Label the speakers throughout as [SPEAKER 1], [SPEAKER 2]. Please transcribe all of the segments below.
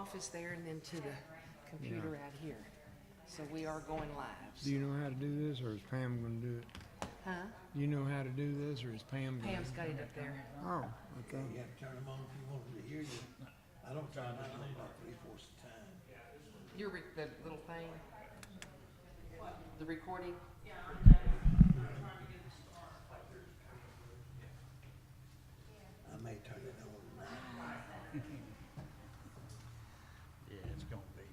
[SPEAKER 1] office there and then to the computer out here. So we are going live.
[SPEAKER 2] Do you know how to do this, or is Pam going to do it?
[SPEAKER 1] Huh?
[SPEAKER 2] Do you know how to do this, or is Pam going to
[SPEAKER 1] Pam's got it up there.
[SPEAKER 2] Oh, okay.
[SPEAKER 3] You have to turn them on if you want them to hear you. I don't turn mine on about 3/4 of the time.
[SPEAKER 1] Your the little thing, the recording.
[SPEAKER 3] I may turn it on tonight.
[SPEAKER 4] Yeah, it's gonna be.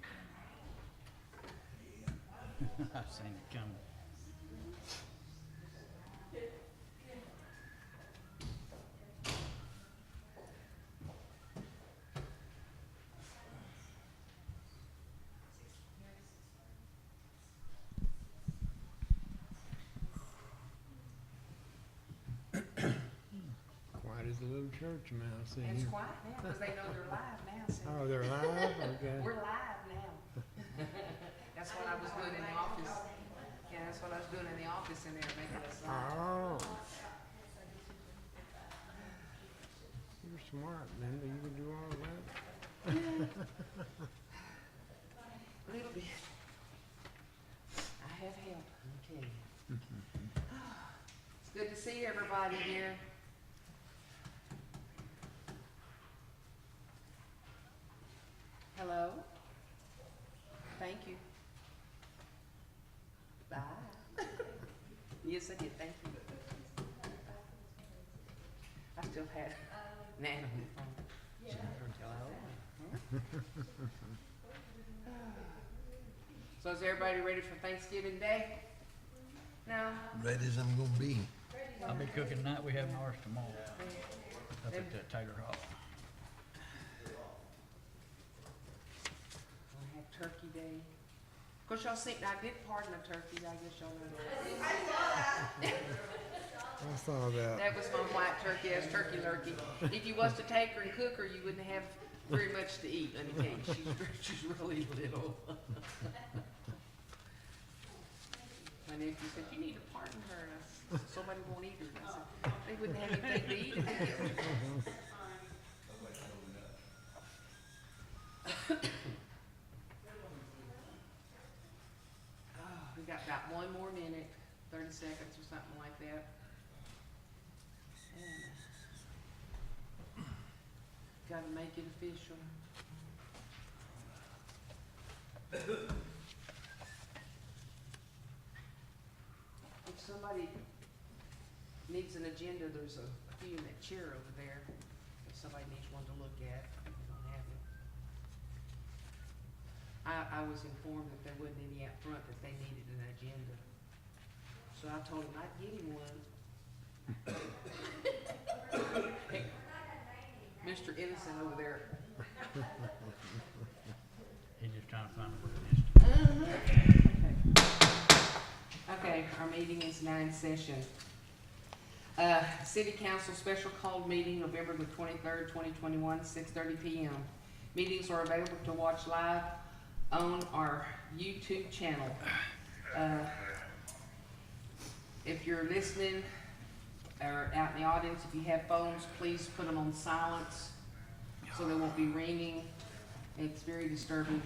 [SPEAKER 3] Yeah.
[SPEAKER 4] I've seen it coming.
[SPEAKER 2] Quiet as a little church mouse in
[SPEAKER 1] And it's
[SPEAKER 2] here.
[SPEAKER 1] quiet now because they know they're live now. See?
[SPEAKER 2] Oh, they're live? Okay.
[SPEAKER 1] We're live now. That's what I was doing in the office. Yeah, that's what I was doing in the office in there, making us live.
[SPEAKER 2] Oh. You're smart, Linda. You can do all of that.
[SPEAKER 1] A little bit. I have help, I'll tell you. It's good to see everybody here. Hello? Thank you. Bye. Yes, I did, thank you. I still had Nana on the phone. So is everybody ready for Thanksgiving Day? No?
[SPEAKER 3] Ready as I'm gonna be.
[SPEAKER 4] I'll be cooking tonight. We have ours tomorrow up at Taylor Hall.
[SPEAKER 1] I have Turkey Day. Of course, y'all see, I did pardon a turkey, I guess y'all know that.
[SPEAKER 2] I saw that.
[SPEAKER 1] That was my white turkey, that's turkey lurkey. If you was to take her and cook her, you wouldn't have very much to eat, let me tell you. She's really little. My nephew said, you need to pardon her. And I said, somebody won't eat her. And I said, they wouldn't have anything to eat. Oh, we got about one more minute, 30 seconds or something like that. And gotta make it official. If somebody needs an agenda, there's a few in that chair over there. If somebody needs one to look at, they don't have it. I was informed that there wasn't any out front that they needed an agenda. So I told him I'd get him one. Hey, Mr. Innocent over there.
[SPEAKER 4] He's just trying to find a way to
[SPEAKER 1] Okay, our meeting is now in session. City Council Special Called Meeting, November the 23rd, 2021, 6:30 p.m. Meetings are available to watch live on our YouTube channel. If you're listening or out in the audience, if you have phones, please put them on silence so they won't be ringing. It's very disturbing.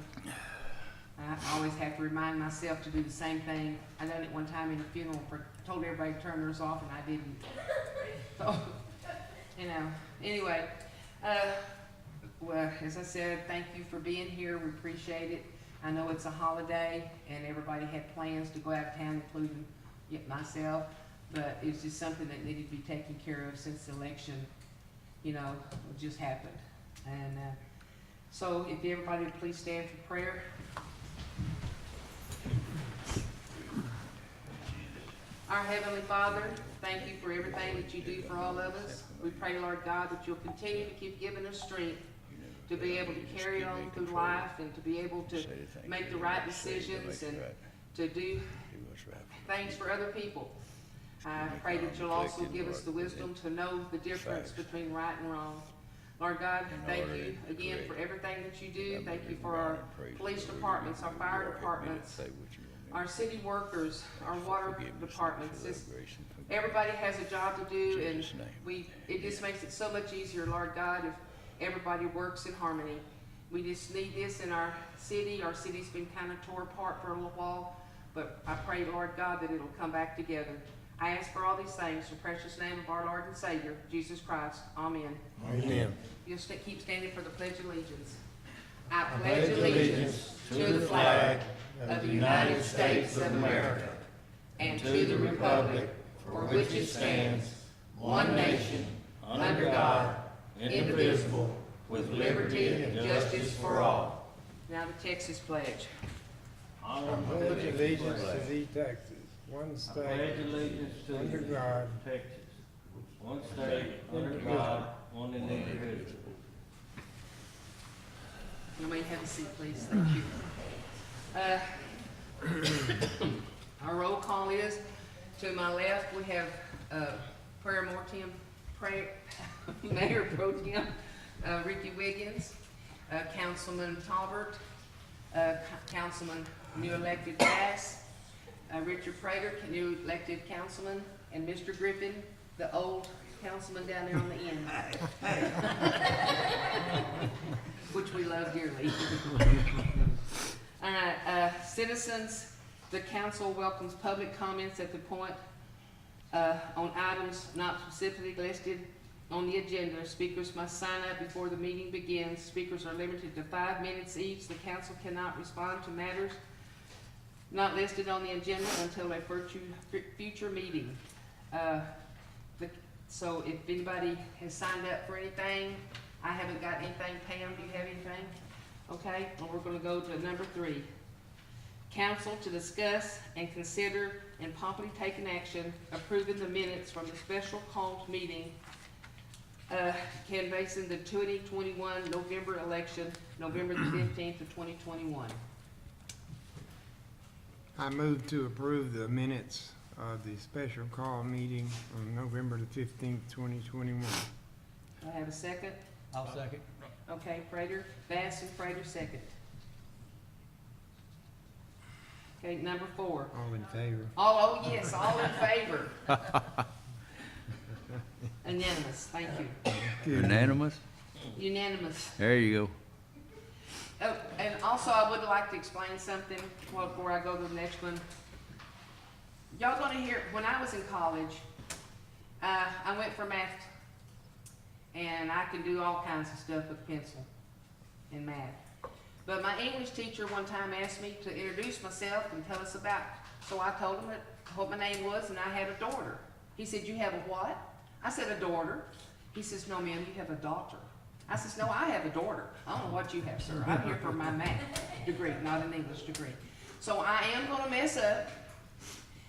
[SPEAKER 1] I always have to remind myself to do the same thing. I done it one time in a funeral, told everybody to turn theirs off, and I didn't. So, you know, anyway, well, as I said, thank you for being here. We appreciate it. I know it's a holiday, and everybody had plans to go out of town, including myself, but it's just something that needed to be taken care of since the election, you know, just happened. And so if everybody would please stand for prayer. Our Heavenly Father, thank you for everything that you do for all of us. We pray, Lord God, that you'll continue to keep giving us strength to be able to carry on through life and to be able to make the right decisions and to do things for other people. I pray that you'll also give us the wisdom to know the difference between right and wrong. Lord God, thank you again for everything that you do. Thank you for our police departments, our fire departments, our city workers, our water departments. Everybody has a job to do, and it just makes it so much easier, Lord God, if everybody works in harmony. We just need this in our city. Our city's been kind of tore apart for a little while, but I pray, Lord God, that it'll come back together. I ask for all these things in the precious name of our Lord and Savior, Jesus Christ. Amen.
[SPEAKER 2] Amen.
[SPEAKER 1] You'll keep standing for the Pledge of Allegiance. I pledge allegiance to the flag of the United States of America and to the republic for which it stands, one nation, under God, indivisible, with liberty and justice for all. Now the Texas pledge.
[SPEAKER 2] I pledge allegiance to thee, Texas, one
[SPEAKER 5] I
[SPEAKER 2] state,
[SPEAKER 5] pledge allegiance to
[SPEAKER 2] under God,
[SPEAKER 5] Texas, one state, under God, one indivisible.
[SPEAKER 1] You may have a seat, please. Thank you. Our roll call is, to my left, we have Mayor Pro Tem Ricky Wiggins, Councilman Talbert, Councilman new elected Bass, Richard Prater, new elected councilman, and Mr. Griffin, the old councilman down there on the end. Which we love dearly. All right, citizens, the council welcomes public comments at the point on items not specifically listed on the agenda. Speakers must sign up before the meeting begins. Speakers are limited to 5 minutes each. The council cannot respond to matters not listed on the agenda until a future meeting. So if anybody has signed up for anything, I haven't got anything. Pam, do you have anything? Okay, well, we're gonna go to number 3. Council to discuss and consider and possibly take an action approving the minutes from the special called meeting canvassing the 2021 November election, November the 15th of 2021.
[SPEAKER 2] I move to approve the minutes of the special call meeting on November the 15th, 2021.
[SPEAKER 1] Do I have a second?
[SPEAKER 4] I'll second.
[SPEAKER 1] Okay, Prater, Bass and Prater second. Okay, number 4.
[SPEAKER 2] All in favor?
[SPEAKER 1] Oh yes, all in favor. Unanimous, thank you.
[SPEAKER 6] Unanimous?
[SPEAKER 1] Unanimous.
[SPEAKER 6] There you go.
[SPEAKER 1] Oh, and also I would like to explain something before I go to the next one. Y'all gonna hear, when I was in college, I went for math, and I can do all kinds of stuff with pencil in math. But my English teacher one time asked me to introduce myself and tell us about, so I told him what my name was, and I had a daughter. He said, "You have a what?" I said, "A daughter." He says, "No, ma'am, you have a daughter." I says, "No, I have a daughter. I don't know what you have, sir. I'm here for my math degree, not an English degree." So I am gonna mess up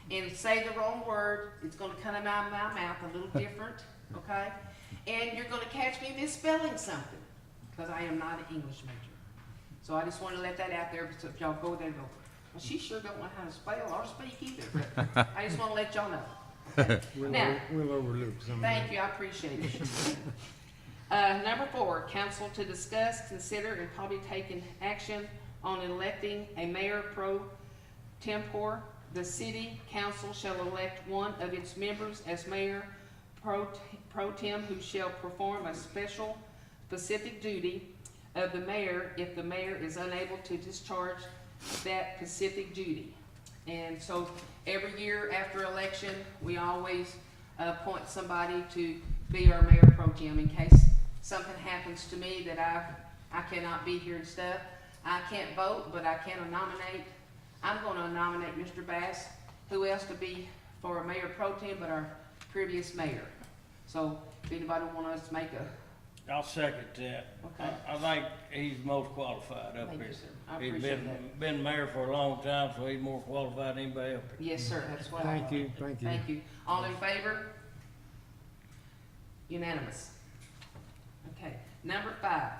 [SPEAKER 1] and say the wrong word. It's gonna come out of my mouth a little different, okay? And you're gonna catch me misspelling something, because I am not an English major. So I just want to let that out there, so if y'all go there and go, "Well, she sure don't know how to spell or speak either." But I just want to let y'all know. Okay. Now,
[SPEAKER 2] We'll overlook some of
[SPEAKER 1] thank
[SPEAKER 2] that.
[SPEAKER 1] you, I appreciate it. Number 4, council to discuss, consider, and probably take an action on electing a mayor pro tempore. The city council shall elect one of its members as mayor pro tem who shall perform a specific duty of the mayor if the mayor is unable to discharge that specific duty. And so every year after election, we always appoint somebody to be our mayor pro tem in case something happens to me that I cannot be here and stuff. I can't vote, but I can nominate. I'm gonna nominate Mr. Bass. Who else to be for a mayor pro tem but our previous mayor? So if anybody wants to make a,
[SPEAKER 5] I'll second that.
[SPEAKER 1] Okay.
[SPEAKER 5] I think he's most qualified up
[SPEAKER 1] Thank
[SPEAKER 5] here.
[SPEAKER 1] you, sir. I
[SPEAKER 5] He's
[SPEAKER 1] appreciate that.
[SPEAKER 5] been mayor for a long time, so he's more qualified than anybody else.
[SPEAKER 1] Yes, sir, that's what I.
[SPEAKER 2] Thank you, thank you.
[SPEAKER 1] Thank you. All in favor? Unanimous. Okay, number 5.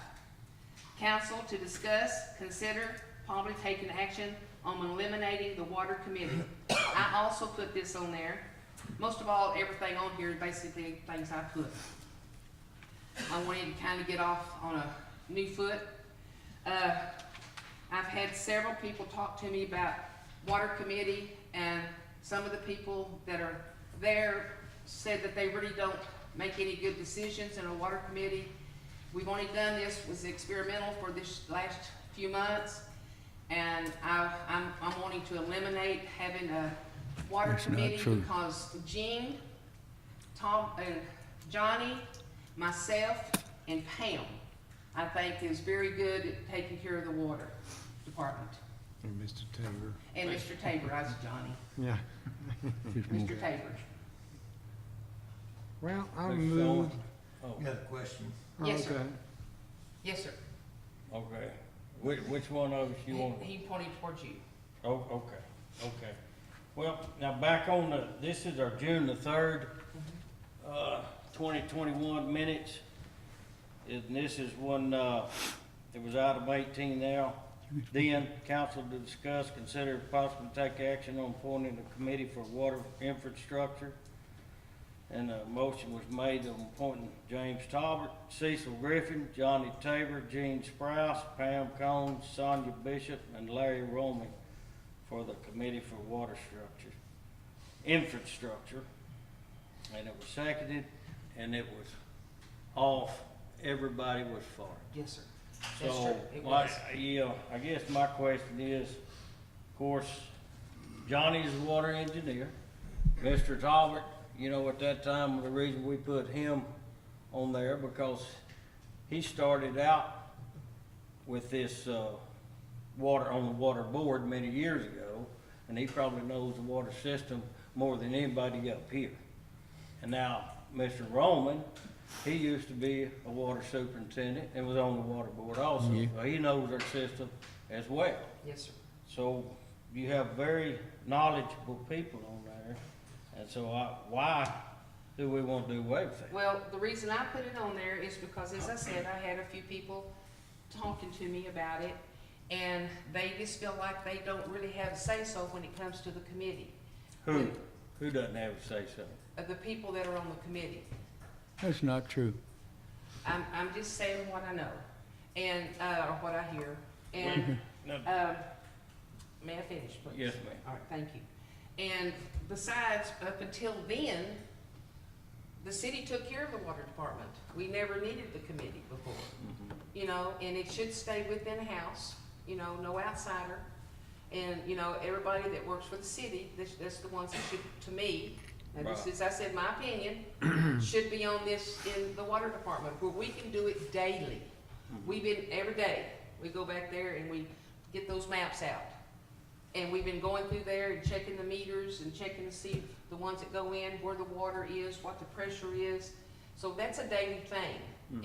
[SPEAKER 1] Council to discuss, consider, probably take an action on eliminating the water committee. I also put this on there. Most of all, everything on here is basically things I put. I wanted to kind of get off on a new foot. I've had several people talk to me about water committee, and some of the people that are there said that they really don't make any good decisions in a water committee. we've only done this, was experimental for this last few months. And I'm wanting to eliminate having a water
[SPEAKER 6] That's not
[SPEAKER 1] committee
[SPEAKER 6] true.
[SPEAKER 1] because Gene, Tom, and Johnny, myself, and Pam, I think is very good at taking care of the water department.
[SPEAKER 2] And Mr. Taylor.
[SPEAKER 1] And Mr. Tabor, I was Johnny,
[SPEAKER 2] Yeah.
[SPEAKER 1] Mr. Tabor.
[SPEAKER 2] Well, I'll
[SPEAKER 5] Mr.
[SPEAKER 2] move.
[SPEAKER 5] Oh,
[SPEAKER 3] You got a question?
[SPEAKER 1] Yes, sir.
[SPEAKER 2] Okay.
[SPEAKER 1] Yes, sir.
[SPEAKER 5] okay. Which one of us you want?
[SPEAKER 1] He pointed towards you.
[SPEAKER 5] Oh, okay. Well, now back on this is our June the 3rd, 2021 minutes. And this is when, it was item 18 now. Then, council to discuss, consider possibly take action on appointing a committee for water infrastructure. And a motion was made on appointing James Talbot, Cecil Griffin, Johnny Tabor, Gene Sprouse, Pam Combs, Sonia Bishop, and Larry Roman for the Committee for Water Infrastructure. And it was seconded, and it was off, everybody was for it.
[SPEAKER 1] Yes, sir. That's
[SPEAKER 5] So,
[SPEAKER 1] true. It
[SPEAKER 5] like,
[SPEAKER 1] was.
[SPEAKER 5] yeah, I guess my question is, of course, Johnny's a water engineer. Mr. Talbot, you know, at that time, the reason we put him on there because he started out with this, water on the water board many years ago, and he probably knows the water system more than anybody up here. And now, Mr. Roman, he used to be a water superintendent and was on the water board also.
[SPEAKER 6] Yeah.
[SPEAKER 5] So he knows our system as well.
[SPEAKER 1] Yes, sir.
[SPEAKER 5] So you have very knowledgeable people on there. And so why do we want to do away with that?
[SPEAKER 1] Well, the reason I put it on there is because, as I said, I had a few people talking to me about it, and they just feel like they don't really have a say-so when it comes to the committee.
[SPEAKER 5] Who doesn't have a say-so?
[SPEAKER 1] The people that are on the committee.
[SPEAKER 6] That's not true.
[SPEAKER 1] I'm just saying what I know, and, or what I hear, and,
[SPEAKER 5] No,
[SPEAKER 1] may I finish, please?
[SPEAKER 5] Yes, ma'am.
[SPEAKER 1] All right, thank you. And besides, up until then, the city took care of the water department. We never needed the committee before, you know, and it should stay within the house, you know, no outsider. And, you know, everybody that works for the city, that's the ones that should, to me, and this is, I said, my opinion, should be on this in the water department, where we can do it daily. We've been, every day, we go back there and we get those maps out. And we've been going through there and checking the meters and checking to see the ones that go in, where the water is, what the pressure is. So that's a daily thing.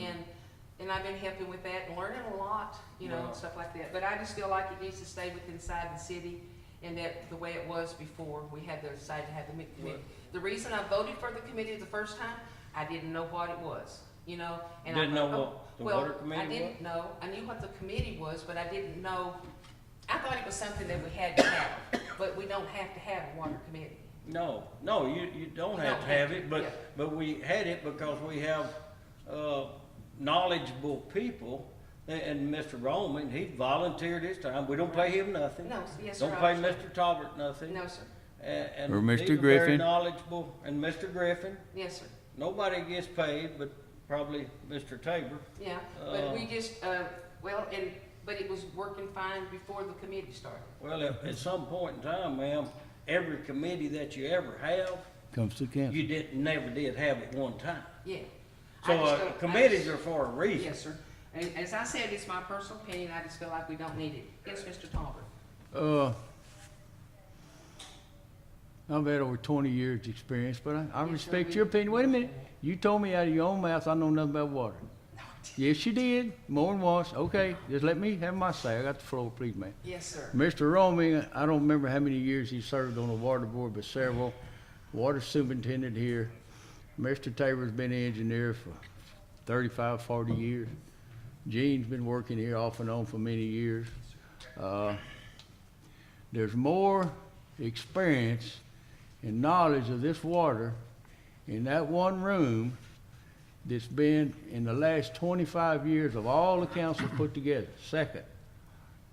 [SPEAKER 1] And I've been helping with that and learning a lot, you know, and stuff like that. But I just feel like it needs to stay within inside the city, and that the way it was before, we had to decide to have the committee. The reason I voted for the committee the first time, I didn't know what it was, you know? And
[SPEAKER 5] Didn't
[SPEAKER 1] I,
[SPEAKER 5] know what the water committee
[SPEAKER 1] I didn't know, I knew what the committee was, but I didn't know, I thought it was something that we had to have, but we don't have to have a water committee.
[SPEAKER 5] No, you don't
[SPEAKER 1] We
[SPEAKER 5] have
[SPEAKER 1] don't
[SPEAKER 5] to have
[SPEAKER 1] have
[SPEAKER 5] it,
[SPEAKER 1] to, yeah.
[SPEAKER 5] but we had it because we have, knowledgeable people. And Mr. Roman, he volunteered his time. We don't pay him nothing.
[SPEAKER 1] No, yes, sir.
[SPEAKER 5] Don't pay Mr. Talbot nothing.
[SPEAKER 1] No, sir.
[SPEAKER 5] And
[SPEAKER 6] Or Mr.
[SPEAKER 5] he's a very
[SPEAKER 6] Griffin.
[SPEAKER 5] knowledgeable, and Mr. Griffin.
[SPEAKER 1] Yes, sir.
[SPEAKER 5] Nobody gets paid, but probably Mr. Tabor.
[SPEAKER 1] Yeah, but we just, well, but it was working fine before the committee started.
[SPEAKER 5] Well, at some point in time, ma'am, every committee that you ever have,
[SPEAKER 6] Comes to council.
[SPEAKER 5] you never did have at one time.
[SPEAKER 1] Yeah.
[SPEAKER 5] So
[SPEAKER 1] I just don't-
[SPEAKER 5] committees are for a reason.
[SPEAKER 1] Yes, sir. And as I said, it's my personal opinion, I just feel like we don't need it. Yes, Mr. Talbot?
[SPEAKER 6] I've had over 20 years' experience, but I
[SPEAKER 1] Yes, sir,
[SPEAKER 6] respect
[SPEAKER 1] we-
[SPEAKER 6] your opinion. Wait a minute. You told me out of your own mouth I know nothing about water. Yes, you did. More than once. Okay, just let me have my say. I got the floor, please, ma'am.
[SPEAKER 1] Yes, sir.
[SPEAKER 6] Mr. Roming, I don't remember how many years he served on the water board, but several. Water superintendent here. Mr. Tabor's been an engineer for 35, 40 years. Gene's been working here off and on for many years. There's more experience and knowledge of this water in that one room that's been in the last 25 years of all the councils put together. Second,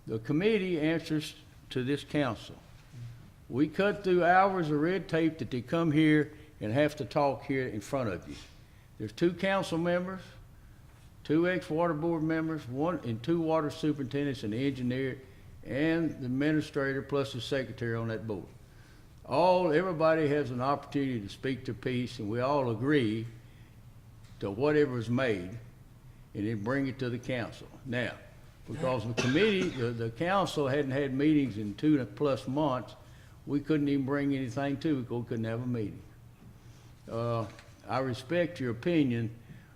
[SPEAKER 6] the committee answers to this council. We cut through hours of red tape that they come here and have to talk here in front of you. There's 2 council members 2 ex-water board members, and 2 water superintendents, and the engineer, and the administrator, plus the secretary on that board. Everybody has an opportunity to speak their piece, and we all agree to whatever is made, and then bring it to the council. Now, because the committee, the council hadn't had meetings in 2+ months, we couldn't even bring anything to it, because we couldn't have a meeting. I respect your opinion,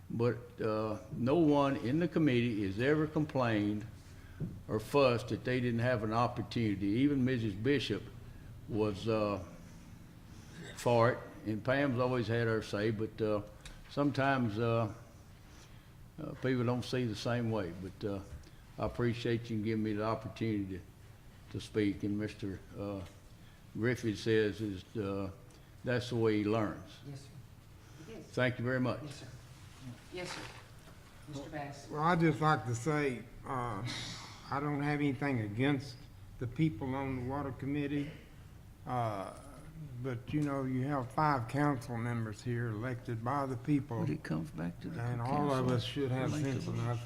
[SPEAKER 6] but no one in the committee has ever complained or fussed that they didn't have an opportunity. Even Mrs. Bishop was for it, and Pam's always had her say, but sometimes people don't see the same way. But I appreciate you giving me the opportunity to speak, and Mr. Griffith says that's the way he learns.
[SPEAKER 1] Yes, sir. It is.
[SPEAKER 6] Thank you very much.
[SPEAKER 1] Yes, sir. Yes, sir. Mr. Bass.
[SPEAKER 2] Well, I'd just like to say, I don't have anything against the people on the water committee. But you know, you have 5 council members here elected by the people.
[SPEAKER 6] But it comes back to the
[SPEAKER 2] And
[SPEAKER 6] council.
[SPEAKER 2] all of us should have sense enough.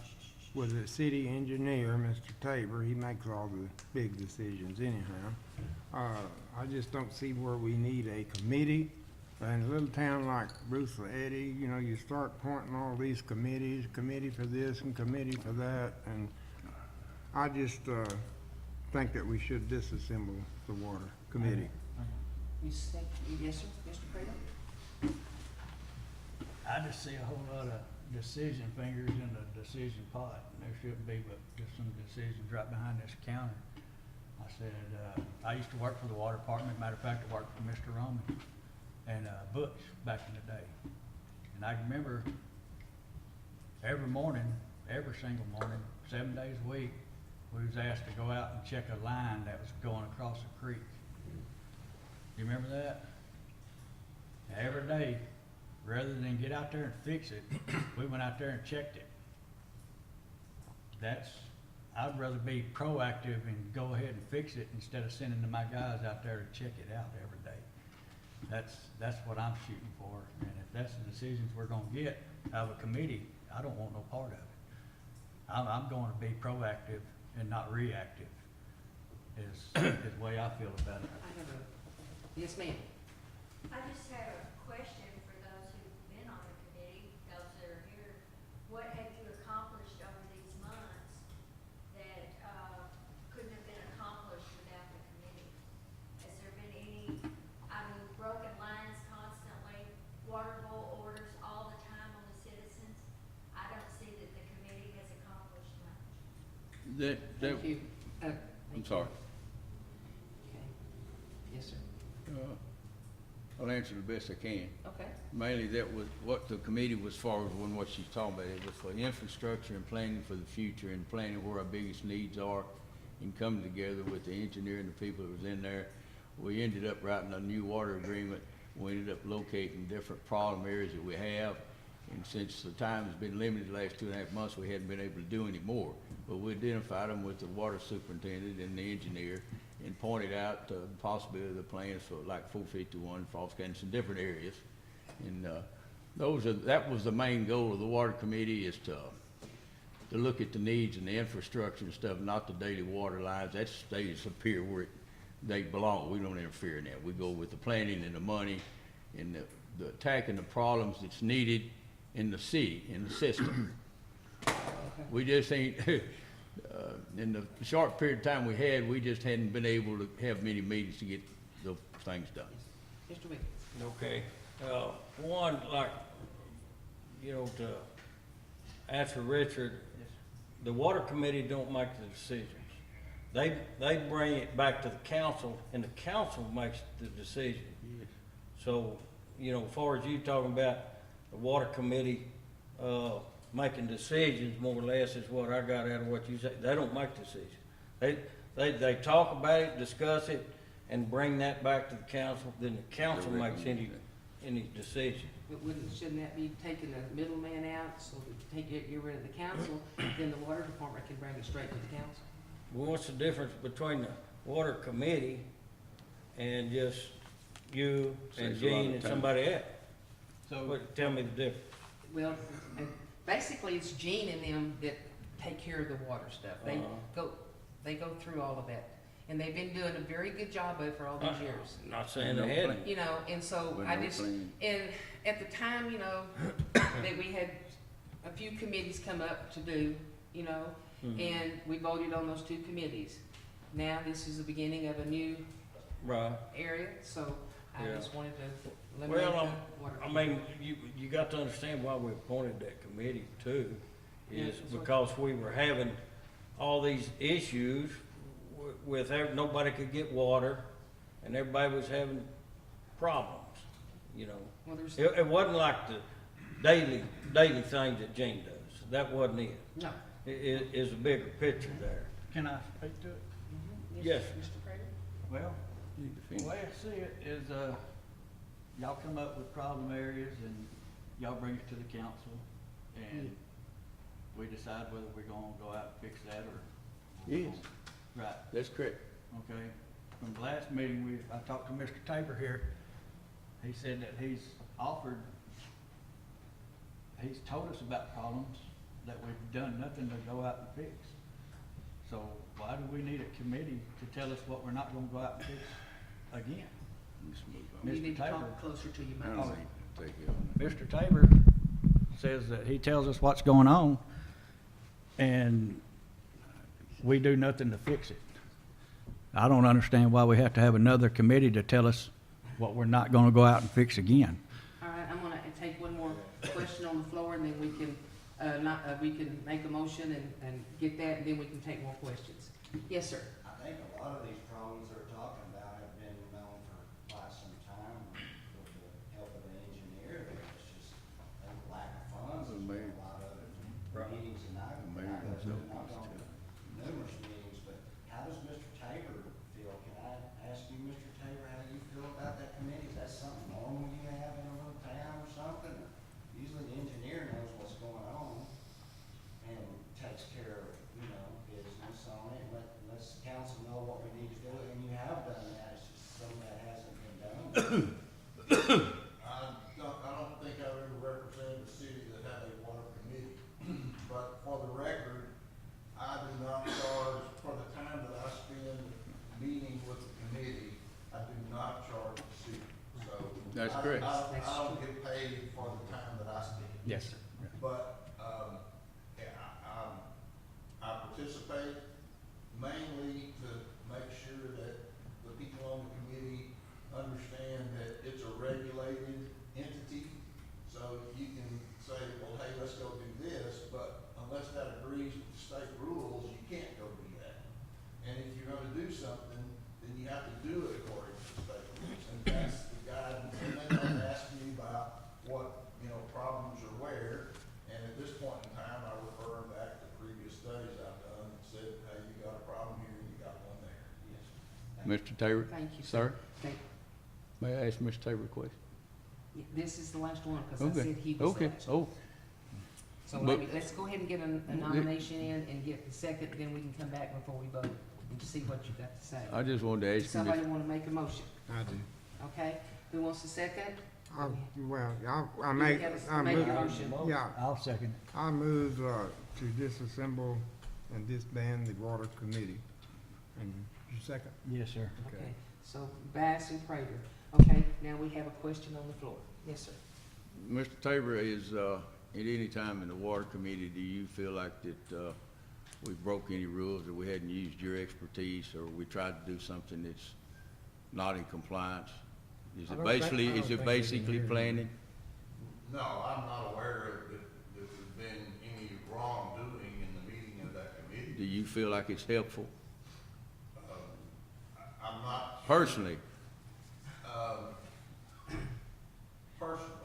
[SPEAKER 2] With the city engineer, Mr. Tabor, he makes all the big decisions anyhow. I just don't see where we need a committee. In a little town like Bruceville-Eddy, you know, you start pointing all these committees, committee for this and committee for that, and I just think that we should disassemble the water committee.
[SPEAKER 1] Yes, sir. Mr. Prater?
[SPEAKER 4] I just see a whole lot of decision fingers in the decision pot. There shouldn't be, but just some decisions right behind this counter. I said, I used to work for the water department. Matter of fact, I worked for Mr. Roman and Butch back in the day. And I remember every morning, every single morning, 7 days a week, we was asked to go out and check a line that was going across a creek. You remember that? Every day, rather than get out there and fix it, we went out there and checked it. I'd rather be proactive and go ahead and fix it instead of sending my guys out there to check it out every day. That's what I'm shooting for, and if that's the decisions we're gonna get out of a committee, I don't want no part of it. I'm going to be proactive and not reactive, is the way I feel about it.
[SPEAKER 1] I have a, yes, ma'am.
[SPEAKER 7] I just have a question for those who've been on the committee, those that are here. What have you accomplished over these months that, couldn't have been accomplished without the committee? Has there been any, broken lines constantly, water boil orders all the time on the citizens? I don't see that the committee has accomplished much.
[SPEAKER 1] Thank you.
[SPEAKER 6] I'm sorry.
[SPEAKER 1] Okay. Yes, sir.
[SPEAKER 6] I'll answer the best I can.
[SPEAKER 1] Okay.
[SPEAKER 6] Mainly that was what the committee was for, when what she's talking about. It was for infrastructure and planning for the future, and planning where our biggest needs are, and coming together with the engineer and the people that was in there. We ended up writing a new water agreement. We ended up locating different problem areas that we have. And since the time has been limited the last 2.5 months, we hadn't been able to do any more. But we identified them with the water superintendent and the engineer, and pointed out the possibility of the plans for like 451, Falls Canyon, some different areas. And that was the main goal of the water committee, is to look at the needs and the infrastructure and stuff, not the daily water lines. That stays up here where they belong. We don't interfere in that. We go with the planning and the money and the attacking the problems that's needed in the city, in the system. We just ain't, in the short period of time we had, we just hadn't been able to have many meetings to get the things done.
[SPEAKER 1] Mr. Wiggins.
[SPEAKER 5] Okay, one, like, to answer Richard, the water committee don't make the decisions. They bring it back to the council, and the council makes the decision. So, as far as you talking about the water committee, making decisions, more or less, is what I got out of what you said. They don't make decisions. They talk about it, discuss it, and bring that back to the council, then the council makes any decision.
[SPEAKER 1] But shouldn't that be taking the middleman out, so that get rid of the council, then the water department can bring it straight to the council?
[SPEAKER 5] Well, what's the difference between the water committee and just you and
[SPEAKER 6] Saves a lot
[SPEAKER 5] Gene
[SPEAKER 6] of
[SPEAKER 5] and
[SPEAKER 6] time.
[SPEAKER 5] somebody else? Tell me the difference.
[SPEAKER 1] Well, and basically it's Gene and them that take care of the water stuff. They go through all of that. And they've been doing a very good job of it for all these years.
[SPEAKER 5] Not saying they hadn't.
[SPEAKER 1] You know, and so
[SPEAKER 6] With
[SPEAKER 1] I
[SPEAKER 6] no
[SPEAKER 1] just,
[SPEAKER 6] plan.
[SPEAKER 1] and at the time, you know, that we had a few committees come up to do, you know, and we voted on those 2 committees. Now, this is the beginning of a new
[SPEAKER 5] Right.
[SPEAKER 1] area, so I
[SPEAKER 5] Yeah.
[SPEAKER 1] just wanted to eliminate
[SPEAKER 5] Well,
[SPEAKER 1] the water.
[SPEAKER 5] I mean, you got to understand why we appointed that committee too,
[SPEAKER 1] Yeah,
[SPEAKER 5] is
[SPEAKER 1] that's what-
[SPEAKER 5] because we were having all these issues with nobody could get water, and everybody was having problems, you know.
[SPEAKER 1] Well, there's,
[SPEAKER 5] It wasn't like the daily things that Gene does. That wasn't it.
[SPEAKER 1] no.
[SPEAKER 5] It is a bigger picture there.
[SPEAKER 4] Can I speak to it?
[SPEAKER 5] Yes.
[SPEAKER 1] Mr. Prater?
[SPEAKER 4] Well,
[SPEAKER 6] You need to
[SPEAKER 4] the
[SPEAKER 6] finish.
[SPEAKER 4] way I see it is, y'all come up with problem areas and y'all bring it to the council and we decide whether we're gonna go out and fix that or.
[SPEAKER 6] Yes,
[SPEAKER 4] Right,
[SPEAKER 6] that's correct.
[SPEAKER 4] okay. From the last meeting, I talked to Mr. Tabor here. He said that he's told us about problems that we've done nothing to go out and fix. So why do we need a committee to tell us what we're not gonna go out and fix again?
[SPEAKER 6] Let's move on.
[SPEAKER 1] You
[SPEAKER 4] Mr.
[SPEAKER 1] need to
[SPEAKER 4] Tabor.
[SPEAKER 1] talk closer to your
[SPEAKER 6] I
[SPEAKER 1] mouth.
[SPEAKER 6] don't need to take it on.
[SPEAKER 4] Mr. Tabor says that he tells us what's going on, and we do nothing to fix it. I don't understand why we have to have another committee to tell us what we're not gonna go out and fix again.
[SPEAKER 1] All right, I'm gonna take one more question on the floor, and then we can, we can make a motion and get that, and then we can take more questions. Yes, sir.
[SPEAKER 8] I think a lot of these problems they're talking about have been known for quite some time with the help of the engineer. It's just a lack of funds. There's been a lot of meetings and I've been on numerous meetings, but how does Mr. Tabor feel? Can I ask you, Mr. Tabor, how you feel about that committee? Is that something normal you have in a little town or something? Usually the engineer knows what's going on and takes care of, you know, business on it, lets the council know what we need to do, and you have done that, it's just some of that hasn't been done.
[SPEAKER 9] I don't think I've ever represented a city that had a water committee, but for the record, I do not charge, for the time that I spend meeting with the committee, I do not charge the city, so.
[SPEAKER 6] That's correct.
[SPEAKER 9] I don't get paid for the time that I spend.
[SPEAKER 4] Yes, sir.
[SPEAKER 9] But, yeah, I participate mainly to make sure that the people on the committee understand that it's a regulated entity. So you can say, well, hey, let's go do this, but unless that agrees with the state rules, you can't go do that. And if you're gonna do something, then you have to do it according to the state rules. And that's the guidance, and they don't ask me about what, you know, problems are where. And at this point in time, I refer them back to previous studies I've done that said, hey, you got a problem here, you got one there.
[SPEAKER 8] Yes.
[SPEAKER 6] Mr. Tabor?
[SPEAKER 1] Thank you,
[SPEAKER 6] Sir,
[SPEAKER 1] Thank-
[SPEAKER 6] may I ask Mr. Tabor a question?
[SPEAKER 1] This is the last one, because I
[SPEAKER 6] Okay,
[SPEAKER 1] said he was the
[SPEAKER 6] okay,
[SPEAKER 1] last one.
[SPEAKER 6] oh,
[SPEAKER 1] So
[SPEAKER 6] but-
[SPEAKER 1] let's go ahead and get a nomination in and get the second, then we can come back before we vote and see what you got to say.
[SPEAKER 6] I just wanted to
[SPEAKER 1] Does
[SPEAKER 6] ask you,
[SPEAKER 1] somebody
[SPEAKER 6] Mr.
[SPEAKER 1] want to make a motion?
[SPEAKER 2] I do.
[SPEAKER 1] Okay, who wants a second?
[SPEAKER 2] Well, I
[SPEAKER 1] You
[SPEAKER 2] make,
[SPEAKER 1] gotta
[SPEAKER 2] I
[SPEAKER 1] make
[SPEAKER 2] move,
[SPEAKER 1] your motion.
[SPEAKER 2] yeah,
[SPEAKER 4] I'll second it.
[SPEAKER 2] I move, to disassemble and disband the water committee. And you second?
[SPEAKER 4] Yes, sir.
[SPEAKER 1] Okay, so Bass and Prater. Okay, now we have a question on the floor. Yes, sir.
[SPEAKER 6] Mr. Tabor, is, at any time in the water committee, do you feel like that, we broke any rules, or we hadn't used your expertise, or we tried to do something that's not in compliance? Is
[SPEAKER 2] I
[SPEAKER 6] it
[SPEAKER 2] don't think-
[SPEAKER 6] basically,
[SPEAKER 2] I don't
[SPEAKER 6] is it
[SPEAKER 2] think we can
[SPEAKER 6] basically
[SPEAKER 2] hear you.
[SPEAKER 6] planning?
[SPEAKER 9] No, I'm not aware of that there's been any wrongdoing in the meeting of that committee.
[SPEAKER 6] Do you feel like it's helpful?
[SPEAKER 9] I'm not.
[SPEAKER 6] Personally,
[SPEAKER 9] Personally.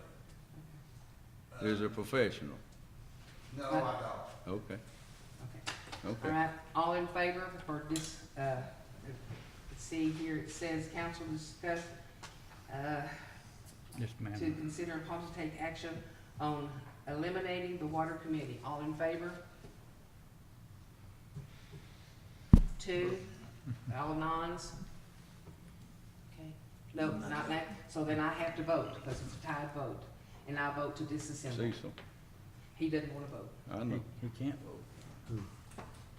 [SPEAKER 6] as a professional?
[SPEAKER 9] No, I don't.
[SPEAKER 6] Okay,
[SPEAKER 1] Okay.
[SPEAKER 6] okay.
[SPEAKER 1] All right, all in favor for this, let's see here, it says council discuss,
[SPEAKER 4] Yes,
[SPEAKER 1] to
[SPEAKER 4] ma'am.
[SPEAKER 1] consider and possibly take action on eliminating the water committee. All in favor? 2, all nons? Okay, no, not that, so then I have to vote, because it's a tied vote, and I vote to disassemble.
[SPEAKER 6] Cecil,
[SPEAKER 1] He doesn't wanna vote.
[SPEAKER 6] I know.
[SPEAKER 4] He can't vote.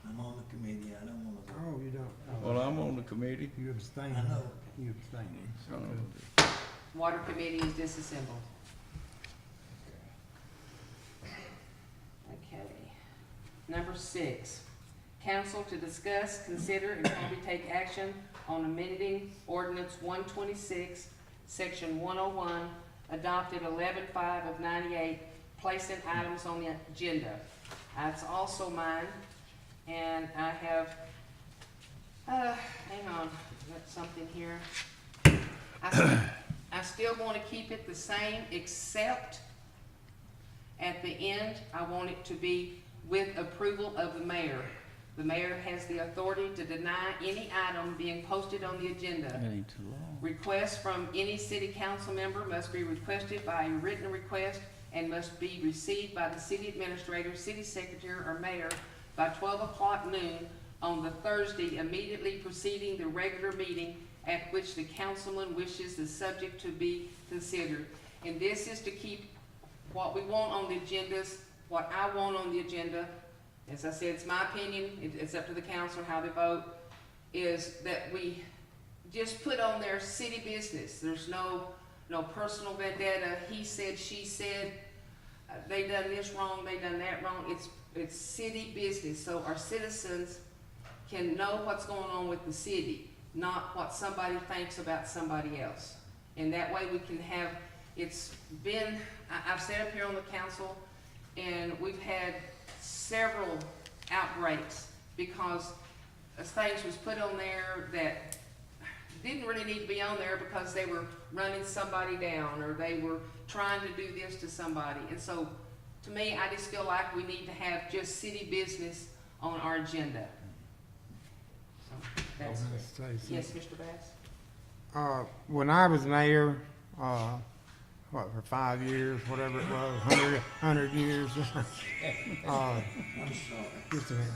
[SPEAKER 3] I'm on the committee, I don't wanna vote.
[SPEAKER 2] Oh, you don't?
[SPEAKER 6] Well, I'm on the committee.
[SPEAKER 2] You abstain?
[SPEAKER 3] I know.
[SPEAKER 2] You abstaining?
[SPEAKER 6] So,
[SPEAKER 1] Water committee is disassembled. Okay. Number 6, council to discuss, consider, and probably take action on amending ordinance 126, section 101, adopted 11/5 of 98, placing items on the agenda. That's also mine, and I have, hang on, I got something here. I still want to keep it the same, except at the end, I want it to be with approval of the mayor. The mayor has the authority to deny any item being posted on the agenda.
[SPEAKER 6] that ain't too long.
[SPEAKER 1] Requests from any city council member must be requested by a written request and must be received by the city administrator, city secretary, or mayor by 12 o'clock noon on the Thursday immediately preceding the regular meeting at which the councilman wishes the subject to be considered. And this is to keep what we want on the agendas, what I want on the agenda. As I said, it's my opinion, it's up to the council how they vote, is that we just put on there city business. There's no personal vendetta, he said, she said, they done this wrong, they done that wrong. It's city business, so our citizens can know what's going on with the city, not what somebody thinks about somebody else. And that way we can have, it's been, I've sat up here on the council, and we've had several outbreaks because things was put on there that didn't really need to be on there because they were running somebody down or they were trying to do this to somebody. And so, to me, I just feel like we need to have just city business on our agenda. So, that's,
[SPEAKER 2] Say something.
[SPEAKER 1] yes, Mr. Bass?
[SPEAKER 2] When I was mayor, for 5 years, whatever it was, 100 years. Just a minute.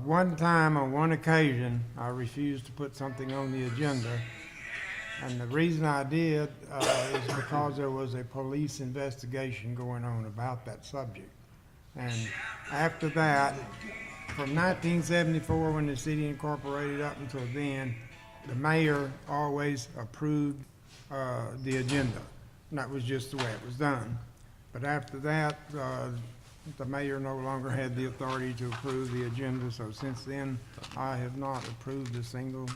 [SPEAKER 2] One time, on one occasion, I refused to put something on the agenda. And the reason I did is because there was a police investigation going on about that subject. And after that, from 1974, when the city incorporated up until then, the mayor always approved the agenda. And that was just the way it was done. But after that, the mayor no longer had the authority to approve the agenda, so since then, I have not approved a single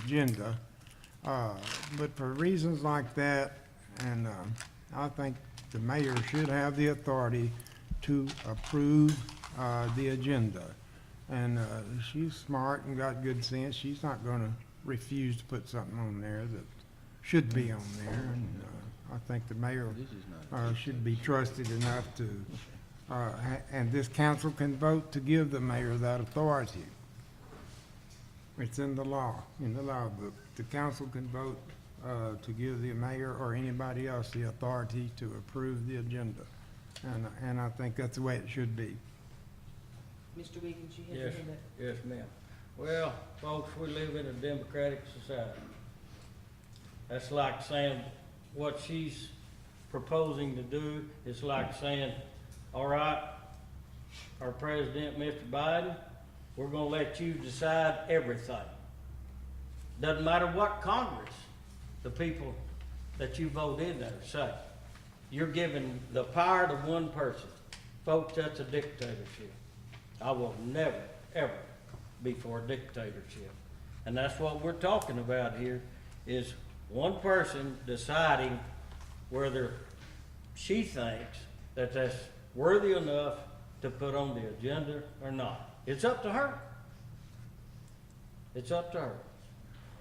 [SPEAKER 2] agenda. But for reasons like that, and I think the mayor should have the authority to approve the agenda. And she's smart and got good sense. She's not gonna refuse to put something on there that should be on there. And I think the mayor should be trusted enough to, and this council can vote to give the mayor that authority. It's in the law, book. The council can vote to give the mayor or anybody else the authority to approve the agenda. And I think that's the way it should be.
[SPEAKER 1] Mr. Wiggins, you have
[SPEAKER 5] Yes,
[SPEAKER 1] to hear that?
[SPEAKER 5] yes, ma'am. Well, folks, we live in a democratic society. That's like saying what she's proposing to do is like saying, all right, our president, Mr. Biden, we're gonna let you decide everything. Doesn't matter what Congress, the people that you vote in there say. You're giving the power to one person. Folks, that's a dictatorship. I will never, ever be for a dictatorship. And that's what we're talking about here, is one person deciding whether she thinks that that's worthy enough to put on the agenda or not. It's up to her. It's up to her.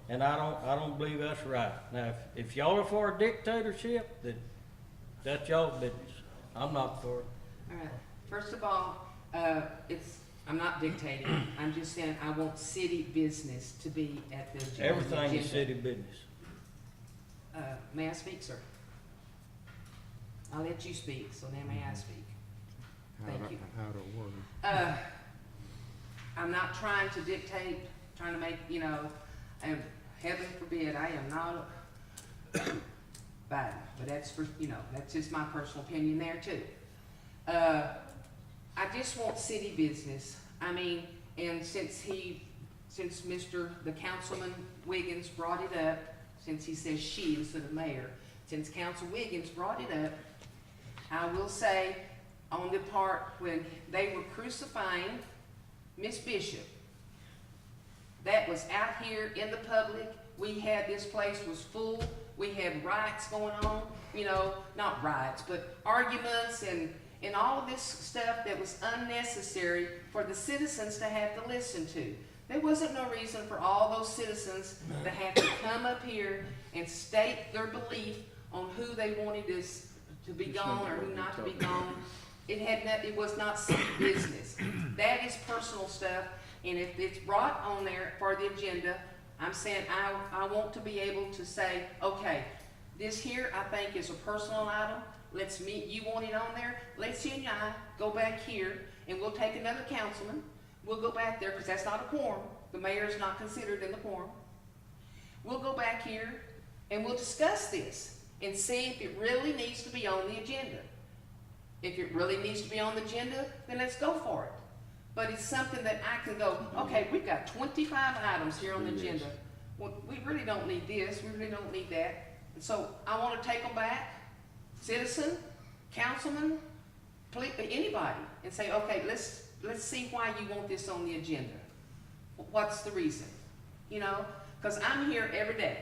[SPEAKER 5] And I don't believe that's right. Now, if y'all are for a dictatorship, then that's y'all's business. I'm not for it.
[SPEAKER 1] All right, first of all, I'm not dictating, I'm just saying I want city business to be at the agenda.
[SPEAKER 5] Everything is city business.
[SPEAKER 1] May I speak, sir? I'll let you speak, so now may I speak? Thank you.
[SPEAKER 2] Out of order.
[SPEAKER 1] I'm not trying to dictate, trying to make, and heaven forbid, I am not Biden, but that's for, that's just my personal opinion there too. I just want city business. I mean, and since the Councilman Wiggins brought it up, since he says she instead of mayor, since Council Wiggins brought it up, I will say on the part when they were crucifying Miss Bishop, that was out here in the public. We had, this place was full. We had riots going on, not riots, but arguments and all of this stuff that was unnecessary for the citizens to have to listen to. There wasn't no reason for all those citizens to have to come up here and state their belief on who they wanted this to be gone or who not to be gone. It was not city business. That is personal stuff, and if it's brought on there for the agenda, I'm saying I want to be able to say, okay, this here I think is a personal item. Let's meet, you want it on there? Let's you and I go back here and we'll take another councilman. We'll go back there because that's not a quorum. The mayor is not considered in the quorum. We'll go back here and we'll discuss this and see if it really needs to be on the agenda. If it really needs to be on the agenda, then let's go for it. But it's something that I can go, okay, we've got 25 items here on the agenda. Well, we really don't need this, we really don't need that. And so I want to take them back, citizen, councilman, anybody, and say, okay, let's see why you want this on the agenda. What's the reason? Because I'm here every day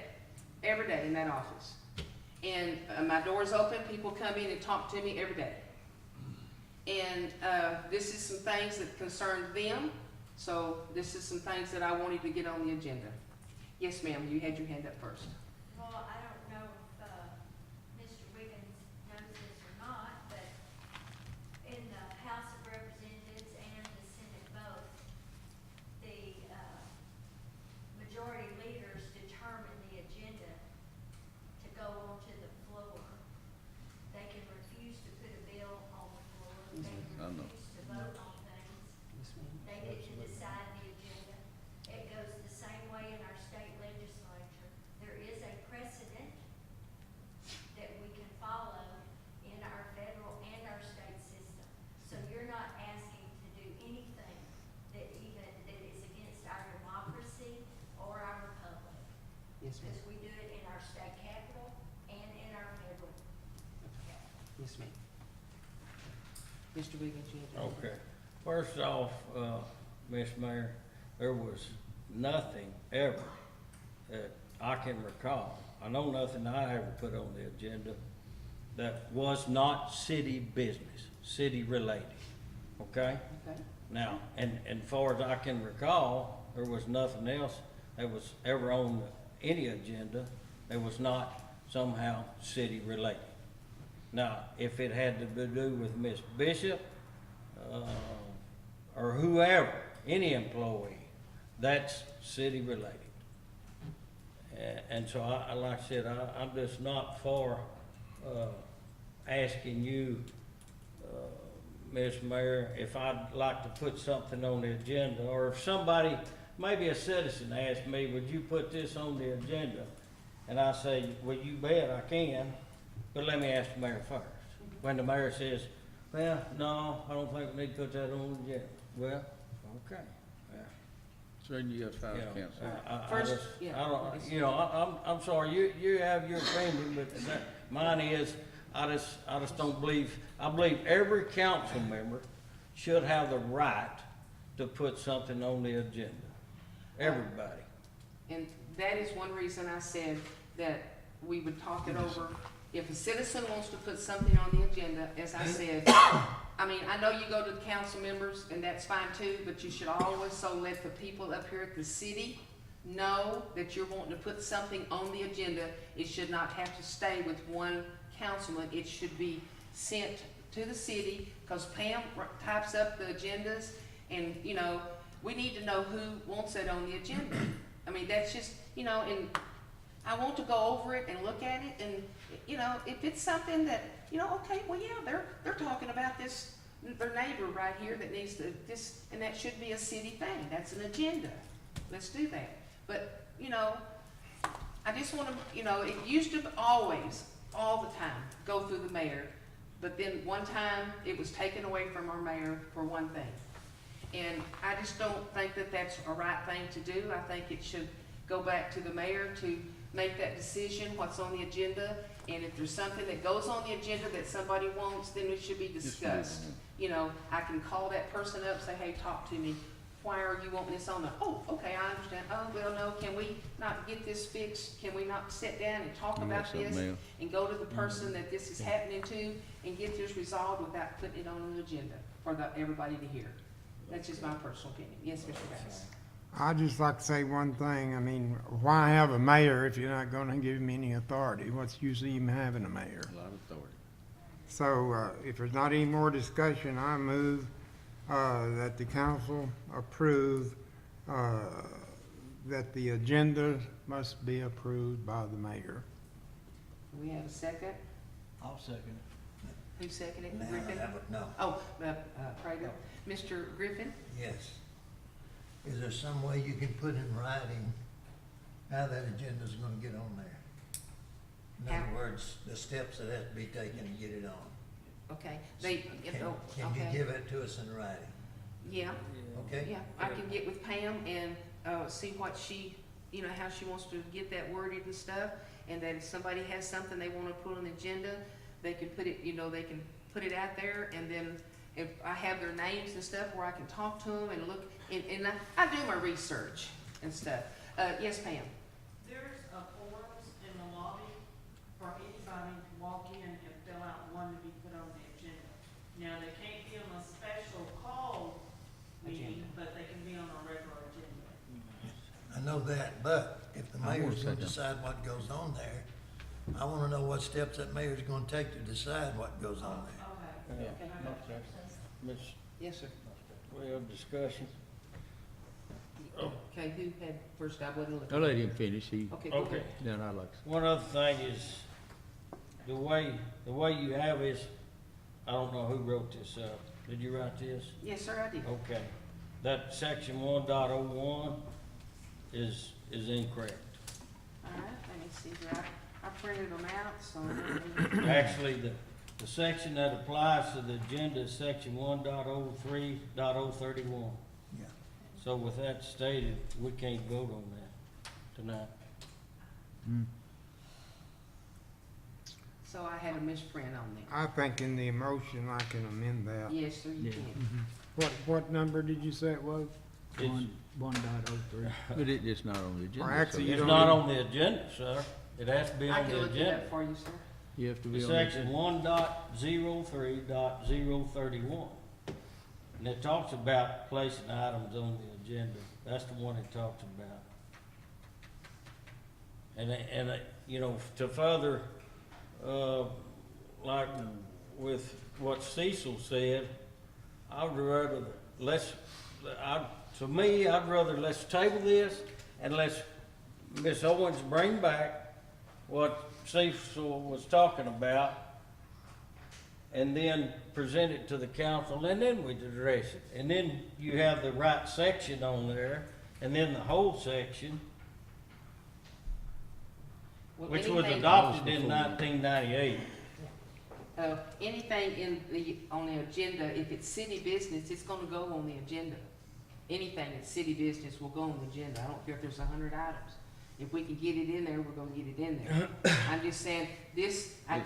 [SPEAKER 1] in that office. And my door's open, people come in and talk to me every day. And this is some things that concern them, so this is some things that I wanted to get on the agenda. Yes, ma'am, you had your hand up first.
[SPEAKER 7] Well, I don't know if Mr. Wiggins knows this or not, but in the House of Representatives and the Senate both, the majority leaders determine the agenda to go onto the floor. They can refuse to put a bill on the floor. They can refuse to vote on things.
[SPEAKER 1] Yes, ma'am.
[SPEAKER 7] They get to decide the agenda. It goes the same way in our state legislature. There is a precedent that we can follow in our federal and our state system. So you're not asking to do anything that is against our democracy or our republic.
[SPEAKER 1] Yes, ma'am.
[SPEAKER 7] Because we do it in our state capital and in our federal capital.
[SPEAKER 1] Yes, ma'am. Mr. Wiggins, you had your hand up.
[SPEAKER 5] Okay. First off, Miss Mayor, there was nothing ever that I can recall. I know nothing I ever put on the agenda that was not city business, city related. Okay?
[SPEAKER 1] Okay.
[SPEAKER 5] Now, and far as I can recall, there was nothing else that was ever on any agenda that was not somehow city related. Now, if it had to do with Miss Bishop, or whoever, any employee, that's city related. And so I like I said, I'm just not for, asking you, Ms. Mayor, if I'd like to put something on the agenda, or if somebody, maybe a citizen asked me, would you put this on the agenda? And I say, well, you bet I can, but let me ask the mayor first. When the mayor says, well, no, I don't think we need to put that on the agenda. Well, okay. Yeah.
[SPEAKER 6] So you got five
[SPEAKER 5] You know,
[SPEAKER 6] council.
[SPEAKER 1] First,
[SPEAKER 5] I
[SPEAKER 1] yeah.
[SPEAKER 5] don't, I'm sorry, you have your opinion, but mine is, I just don't believe, I believe every council member should have the right to put something on the agenda. Everybody.
[SPEAKER 1] And that is one reason I said that we would talk it over. If a citizen wants to put something on the agenda, as I said, I mean, I know you go to the council members, and that's fine too, but you should always so let the people up here at the city know that you're wanting to put something on the agenda. It should not have to stay with one councilman. It should be sent to the city, because Pam types up the agendas, and, we need to know who wants it on the agenda. I mean, that's just, and I want to go over it and look at it, and, if it's something that, okay, well, yeah, they're talking about this, their neighbor right here that needs to, this, and that should be a city thing. That's an agenda. Let's do that. But, I just want to, it used to always, all the time, go through the mayor. But then one time, it was taken away from our mayor for one thing. And I just don't think that that's a right thing to do. I think it should go back to the mayor to make that decision, what's on the agenda. And if there's something that goes on the agenda that somebody wants, then it should be discussed. You know, I can call that person up, say, hey, talk to me. Why are you wanting this on there? Oh, okay, I understand. Oh, well, no, can we not get this fixed? Can we not sit down and talk about this? And go to the person that this is happening to and get this resolved without putting it on an agenda for everybody to hear. That's just my personal opinion. Yes, Mr. Bass.
[SPEAKER 2] I'd just like to say one thing. I mean, why have a mayor if you're not gonna give him any authority? What's the use of even having a mayor?
[SPEAKER 6] A lot of authority.
[SPEAKER 2] So, if there's not any more discussion, I move, that the council approve, that the agenda must be approved by the mayor.
[SPEAKER 1] Do we have a second?
[SPEAKER 4] I'll second it.
[SPEAKER 1] Who seconded
[SPEAKER 3] Now,
[SPEAKER 1] it? Griffin?
[SPEAKER 3] no,
[SPEAKER 1] Oh, Prater. Mr. Griffin?
[SPEAKER 3] yes. Is there some way you can put in writing how that agenda's gonna get on there? In
[SPEAKER 1] How?
[SPEAKER 3] other words, the steps that have to be taken to get it on.
[SPEAKER 1] Okay,
[SPEAKER 3] Can you
[SPEAKER 1] okay.
[SPEAKER 3] give it to us in writing?
[SPEAKER 1] Yeah,
[SPEAKER 3] Okay?
[SPEAKER 1] yeah, I can get with Pam and, see what she, you know, how she wants to get that worded and stuff. And that if somebody has something they wanna put on the agenda, they can put it, you know, they can put it out there. And then if I have their names and stuff where I can talk to them and look, and I do my research and stuff. Yes, Pam?
[SPEAKER 10] There's a forms in the lobby for anybody to walk in and fill out one to be put on the agenda. Now, they can't be on a special call meeting, but they can be on a regular agenda.
[SPEAKER 3] I know that, but if the mayor's gonna decide what goes on there, I wanna know what steps that mayor's gonna take to decide what goes on there.
[SPEAKER 10] Okay.
[SPEAKER 5] Yeah,
[SPEAKER 1] Okay.
[SPEAKER 5] no, sir. Miss,
[SPEAKER 1] Yes, sir.
[SPEAKER 5] we have discussion.
[SPEAKER 1] Okay, who had first? I wasn't looking.
[SPEAKER 6] I'll let him finish, he,
[SPEAKER 1] Okay, go
[SPEAKER 5] Okay.
[SPEAKER 1] ahead.
[SPEAKER 6] then I like,
[SPEAKER 5] One other thing is, the way you have is, I don't know who wrote this up. Did you write this?
[SPEAKER 1] Yes, sir, I did.
[SPEAKER 5] Okay. That section 1.01 is incorrect.
[SPEAKER 1] All right, let me see here. I printed them out, so. let me-
[SPEAKER 5] Actually, the section that applies to the agenda is section 1.03.031.
[SPEAKER 3] Yeah.
[SPEAKER 5] So with that stated, we can't vote on that tonight.
[SPEAKER 1] So I had a misprint on there.
[SPEAKER 2] I think in the emotion, I can amend that.
[SPEAKER 1] Yes, sir, you
[SPEAKER 6] Yeah.
[SPEAKER 1] can.
[SPEAKER 2] What number did you say it was?
[SPEAKER 5] It's,
[SPEAKER 6] 1.03, but it's not on the agenda.
[SPEAKER 2] Or actually,
[SPEAKER 6] so
[SPEAKER 2] you
[SPEAKER 5] it's
[SPEAKER 2] don't
[SPEAKER 5] not
[SPEAKER 2] even-
[SPEAKER 5] on the agenda, sir. It has to be
[SPEAKER 1] I
[SPEAKER 5] on
[SPEAKER 1] can
[SPEAKER 5] the
[SPEAKER 1] look it
[SPEAKER 5] agenda.
[SPEAKER 1] up for you, sir.
[SPEAKER 6] You have to be
[SPEAKER 5] It's
[SPEAKER 6] on the
[SPEAKER 5] section
[SPEAKER 6] agenda.
[SPEAKER 5] 1.03.031. And it talks about placing items on the agenda. That's the one it talks about. And you know, to further, like with what Cecil said, I'd rather, to me, I'd rather let's table this and let's Ms. Owens bring back what Cecil was talking about, and then present it to the council, and then we address it. And then you have the right section on there, and then the whole section,
[SPEAKER 1] Well,
[SPEAKER 5] which was
[SPEAKER 1] anything-
[SPEAKER 5] adopted in 1998.
[SPEAKER 1] Anything on the agenda, if it's city business, it's gonna go on the agenda. Anything that's city business will go on the agenda. I don't care if there's 100 items. If we can get it in there, we're gonna get it in there. I'm just saying, I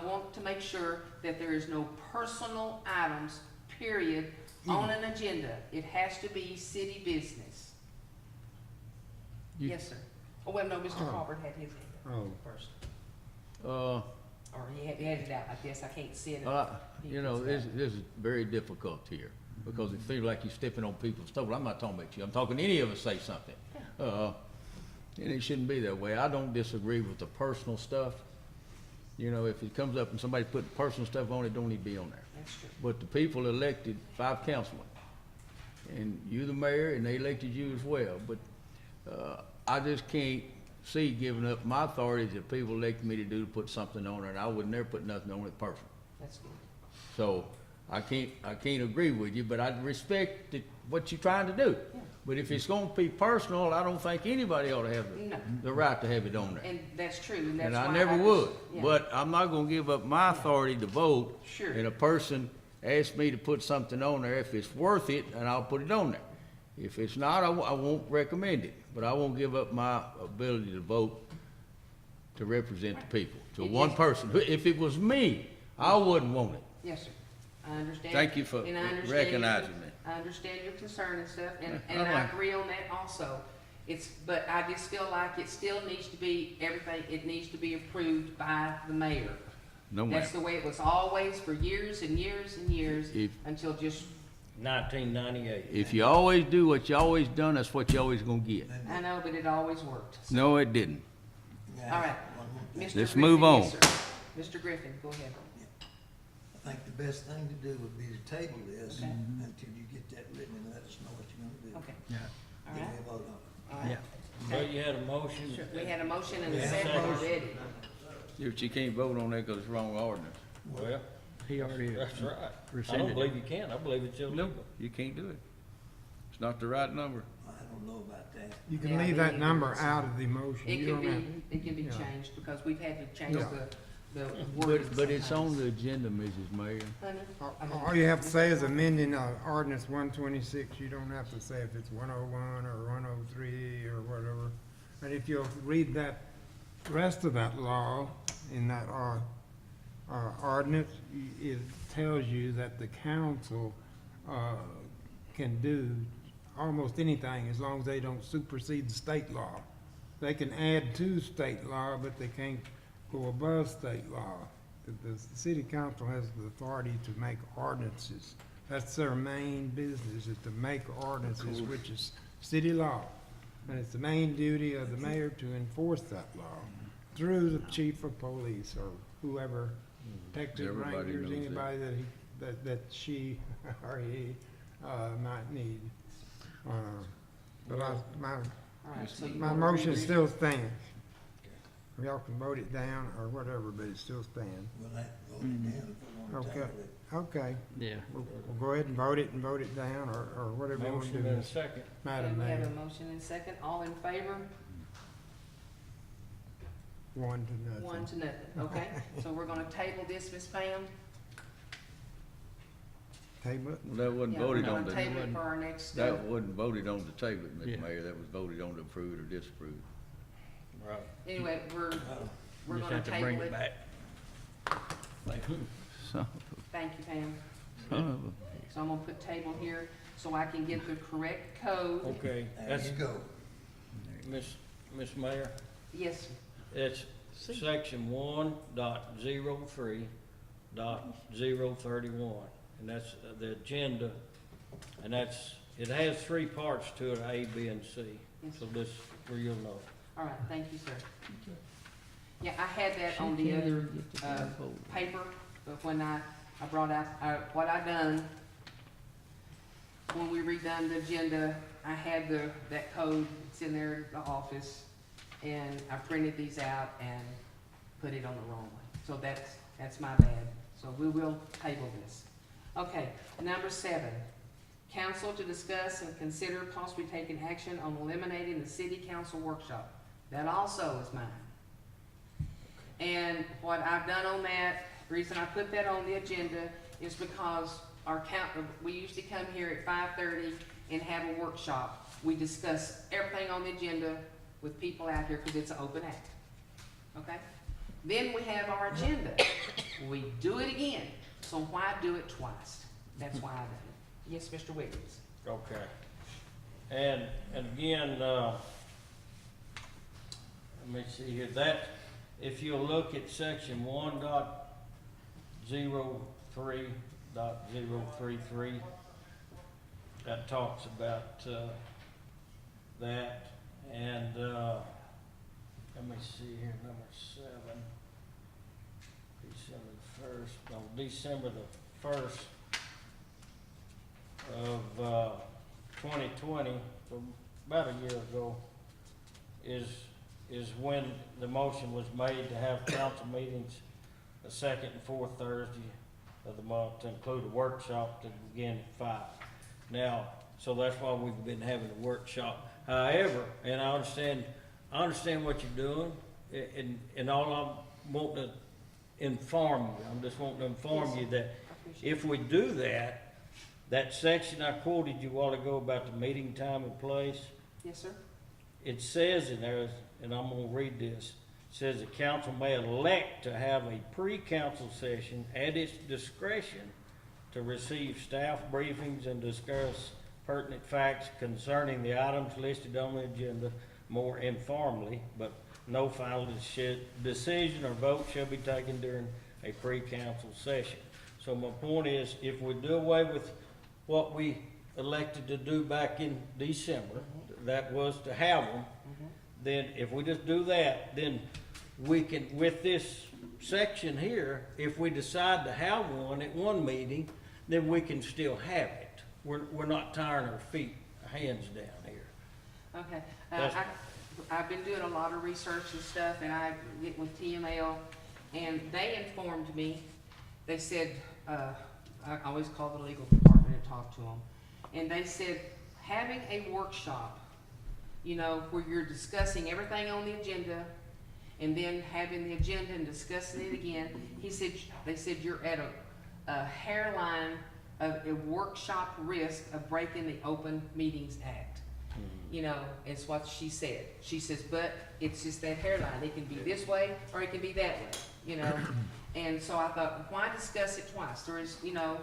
[SPEAKER 1] want to make sure that there is no personal items, period, on an agenda. It has to be city business.
[SPEAKER 6] You-
[SPEAKER 1] Yes, sir. Oh, well, no, Mr. Crawford had his hand
[SPEAKER 2] Oh.
[SPEAKER 1] first.
[SPEAKER 6] Uh,
[SPEAKER 1] Or he had it out, I guess, I can't see it.
[SPEAKER 6] you know, this is very difficult here, because it feels like you're stepping on people's toes. I'm not talking about you, I'm talking any of us say something. And it shouldn't be that way. I don't disagree with the personal stuff. You know, if it comes up and somebody put personal stuff on it, don't need to be on there.
[SPEAKER 1] That's true.
[SPEAKER 6] But the people elected 5 councilmen, and you the mayor, and they elected you as well. But I just can't see giving up my authorities that people elected me to do, to put something on it, and I would never put nothing on it personal.
[SPEAKER 1] That's good.
[SPEAKER 6] So I can't agree with you, but I respect what you're trying to do.
[SPEAKER 1] Yeah.
[SPEAKER 6] But if it's gonna be personal, I don't think anybody ought to have
[SPEAKER 1] No.
[SPEAKER 6] the right to have it on there.
[SPEAKER 1] And that's true, and that's
[SPEAKER 6] And
[SPEAKER 1] why.
[SPEAKER 6] I never
[SPEAKER 1] just-
[SPEAKER 6] would,
[SPEAKER 1] yeah.
[SPEAKER 6] but I'm not gonna give up my authority to vote.
[SPEAKER 1] Sure.
[SPEAKER 6] And a person asks me to put something on there, if it's worth it, and I'll put it on there. If it's not, I won't recommend it, but I won't give up my ability to vote to represent the people, to
[SPEAKER 1] It
[SPEAKER 6] one
[SPEAKER 1] is-
[SPEAKER 6] person. If it was me, I wouldn't want it.
[SPEAKER 1] Yes, sir. I understand.
[SPEAKER 6] Thank you for
[SPEAKER 1] and I understand
[SPEAKER 6] recognizing
[SPEAKER 1] your-
[SPEAKER 6] me.
[SPEAKER 1] I understand your concern and stuff, and
[SPEAKER 6] Yeah,
[SPEAKER 1] I
[SPEAKER 6] I know.
[SPEAKER 1] agree on that also. But I just feel like it still needs to be, everything, it needs to be approved by the mayor.
[SPEAKER 6] No ma'am.
[SPEAKER 1] That's the way it was always for years and years and years,
[SPEAKER 6] If-
[SPEAKER 1] until just,
[SPEAKER 5] 1998.
[SPEAKER 6] If you always do what you always done, that's what you always gonna get.
[SPEAKER 1] I know, but it always worked.
[SPEAKER 6] No, it didn't.
[SPEAKER 3] Yeah,
[SPEAKER 1] All right.
[SPEAKER 3] one more thing.
[SPEAKER 1] Mr.
[SPEAKER 6] Let's
[SPEAKER 1] Griffin,
[SPEAKER 6] move on.
[SPEAKER 1] yes, sir. Mr. Griffin, go ahead.
[SPEAKER 3] I think the best thing to do would be to table this
[SPEAKER 1] Okay.
[SPEAKER 3] until you get that written and let us know what you're gonna do.
[SPEAKER 1] Okay,
[SPEAKER 4] Yeah.
[SPEAKER 1] all
[SPEAKER 3] Then
[SPEAKER 1] right,
[SPEAKER 3] we'll vote on it.
[SPEAKER 1] all right.
[SPEAKER 5] But you had a motion.
[SPEAKER 1] We had a motion and a
[SPEAKER 3] Yeah.
[SPEAKER 1] second already.
[SPEAKER 6] If you can't vote on that because it's wrong ordinance.
[SPEAKER 5] Well,
[SPEAKER 4] He already
[SPEAKER 5] that's right. I
[SPEAKER 4] rescinded
[SPEAKER 5] don't
[SPEAKER 4] it.
[SPEAKER 5] believe you can. I believe it's illegal.
[SPEAKER 6] You can't do it. It's not the right number.
[SPEAKER 3] I don't know about that.
[SPEAKER 2] You can
[SPEAKER 1] Yeah,
[SPEAKER 2] leave
[SPEAKER 1] me
[SPEAKER 2] that
[SPEAKER 1] neither.
[SPEAKER 2] number out of the motion.
[SPEAKER 1] It
[SPEAKER 2] You
[SPEAKER 1] can
[SPEAKER 2] don't have-
[SPEAKER 1] be, it can be
[SPEAKER 2] Yeah.
[SPEAKER 1] changed, because we've had to change
[SPEAKER 2] Yeah.
[SPEAKER 1] the wording
[SPEAKER 6] But it's on
[SPEAKER 1] sometimes.
[SPEAKER 6] the agenda, Mrs. Mayor.
[SPEAKER 2] All you have to say is amending ordinance 126. You don't have to say if it's 101 or 103 or whatever. But if you'll read that rest of that law in that ordinance, it tells you that the council can do almost anything as long as they don't supersede the state law. They can add to state law, but they can't go above state law. The city council has the authority to make ordinances. That's their main business, is to make ordinances, which is city law. And it's the main duty of the mayor to enforce that law through the chief of police or whoever, Texas
[SPEAKER 6] Everybody
[SPEAKER 2] Rangers,
[SPEAKER 6] knows
[SPEAKER 2] anybody that she or he might need. But my
[SPEAKER 1] All right, so you
[SPEAKER 2] my
[SPEAKER 1] wanna
[SPEAKER 2] motion
[SPEAKER 1] reread it?
[SPEAKER 2] still stands. Y'all can vote it down or whatever, but it still stands.
[SPEAKER 3] We'll have to vote it down if we wanna
[SPEAKER 2] Okay.
[SPEAKER 3] table it.
[SPEAKER 2] Okay,
[SPEAKER 4] Yeah.
[SPEAKER 2] we'll go ahead and vote it down or whatever you want to
[SPEAKER 5] Motion
[SPEAKER 2] do,
[SPEAKER 5] and a second.
[SPEAKER 1] Okay,
[SPEAKER 2] Madam
[SPEAKER 1] we have a
[SPEAKER 2] Mayor.
[SPEAKER 1] motion and second, all in favor?
[SPEAKER 2] 1 to nothing.
[SPEAKER 1] 1-0, okay? So we're gonna table this, Ms. Pam?
[SPEAKER 2] Table it.
[SPEAKER 6] Well, that wasn't
[SPEAKER 1] Yeah,
[SPEAKER 6] voted
[SPEAKER 1] we're
[SPEAKER 6] on,
[SPEAKER 1] gonna table it for our next,
[SPEAKER 6] that wasn't voted on to table it,
[SPEAKER 4] Yeah.
[SPEAKER 6] Mr. Mayor. That was voted on to approve it or disapprove.
[SPEAKER 5] Right.
[SPEAKER 1] anyway, we're
[SPEAKER 4] Just
[SPEAKER 1] gonna
[SPEAKER 4] have to bring
[SPEAKER 1] table
[SPEAKER 4] it
[SPEAKER 1] it.
[SPEAKER 4] back.
[SPEAKER 6] Son
[SPEAKER 1] Thank you, Pam.
[SPEAKER 6] of a-
[SPEAKER 1] So I'm gonna put table here so I can get the correct code.
[SPEAKER 5] Okay,
[SPEAKER 3] There
[SPEAKER 5] that's,
[SPEAKER 3] you go.
[SPEAKER 5] Miss Mayor,
[SPEAKER 1] Yes, sir.
[SPEAKER 5] it's section 1.03.031, and that's the agenda, and it has 3 parts to it, A, B, and C.
[SPEAKER 1] Yes,
[SPEAKER 5] So this, where you'll know.
[SPEAKER 1] All right, thank you, sir. Yeah, I had that on the other, paper, but when I brought out, what I done, when we redone the agenda, I had that code, it's in there in the office, and I printed these out and put it on the wrong one. So that's my bad. So we will table this. Okay, number 7, council to discuss and consider possibly taking action on eliminating the city council workshop. That also is mine. And what I've done on that, the reason I put that on the agenda is because we usually come here at 5:30 and have a workshop. We discuss everything on the agenda with people out here because it's an open act. Okay? Then we have our agenda. We do it again. So why do it twice? That's why I did it. Yes, Mr. Williams.
[SPEAKER 5] Okay. And again, let me see here, that, if you look at section 1.03.033, that talks about, that, and, let me see here, number 7, December the 1st of 2020, so about a year ago, is when the motion was made to have council meetings the 2nd and 4th Thursday of the month, to include a workshop to begin at 5. Now, So that's why we've been having a workshop. However, and I understand what you're doing, and all I'm wanting to inform you, I'm just wanting to inform you that if we do that, that section I quoted you a while ago about the meeting time and place,
[SPEAKER 1] Yes, sir.
[SPEAKER 5] it says in there, and I'm gonna read this, it says the council may elect to have a pre-council session at its discretion to receive staff briefings and discuss pertinent facts concerning the items listed on the agenda more informally, but no final decision or vote shall be taken during a pre-council session. So my point is, if we do away with what we elected to do back in December, that was to have them, then if we just do that, then we can, with this section here, if we decide to have one at one meeting, then we can still have it. We're not tiring our hands down here.
[SPEAKER 1] Okay.
[SPEAKER 5] That's-
[SPEAKER 1] I've been doing a lot of research and stuff, and I get with TML, and they informed me, they said, I always call the legal department and talk to them, and they said, having a workshop, you know, where you're discussing everything on the agenda, and then having the agenda and discussing it again, they said you're at a hairline of a workshop risk of breaking the Open Meetings Act. You know, it's what she said. She says, but it's just that hairline. It can be this way or it can be that way, you know. And so I thought, why discuss it twice? There is, you know,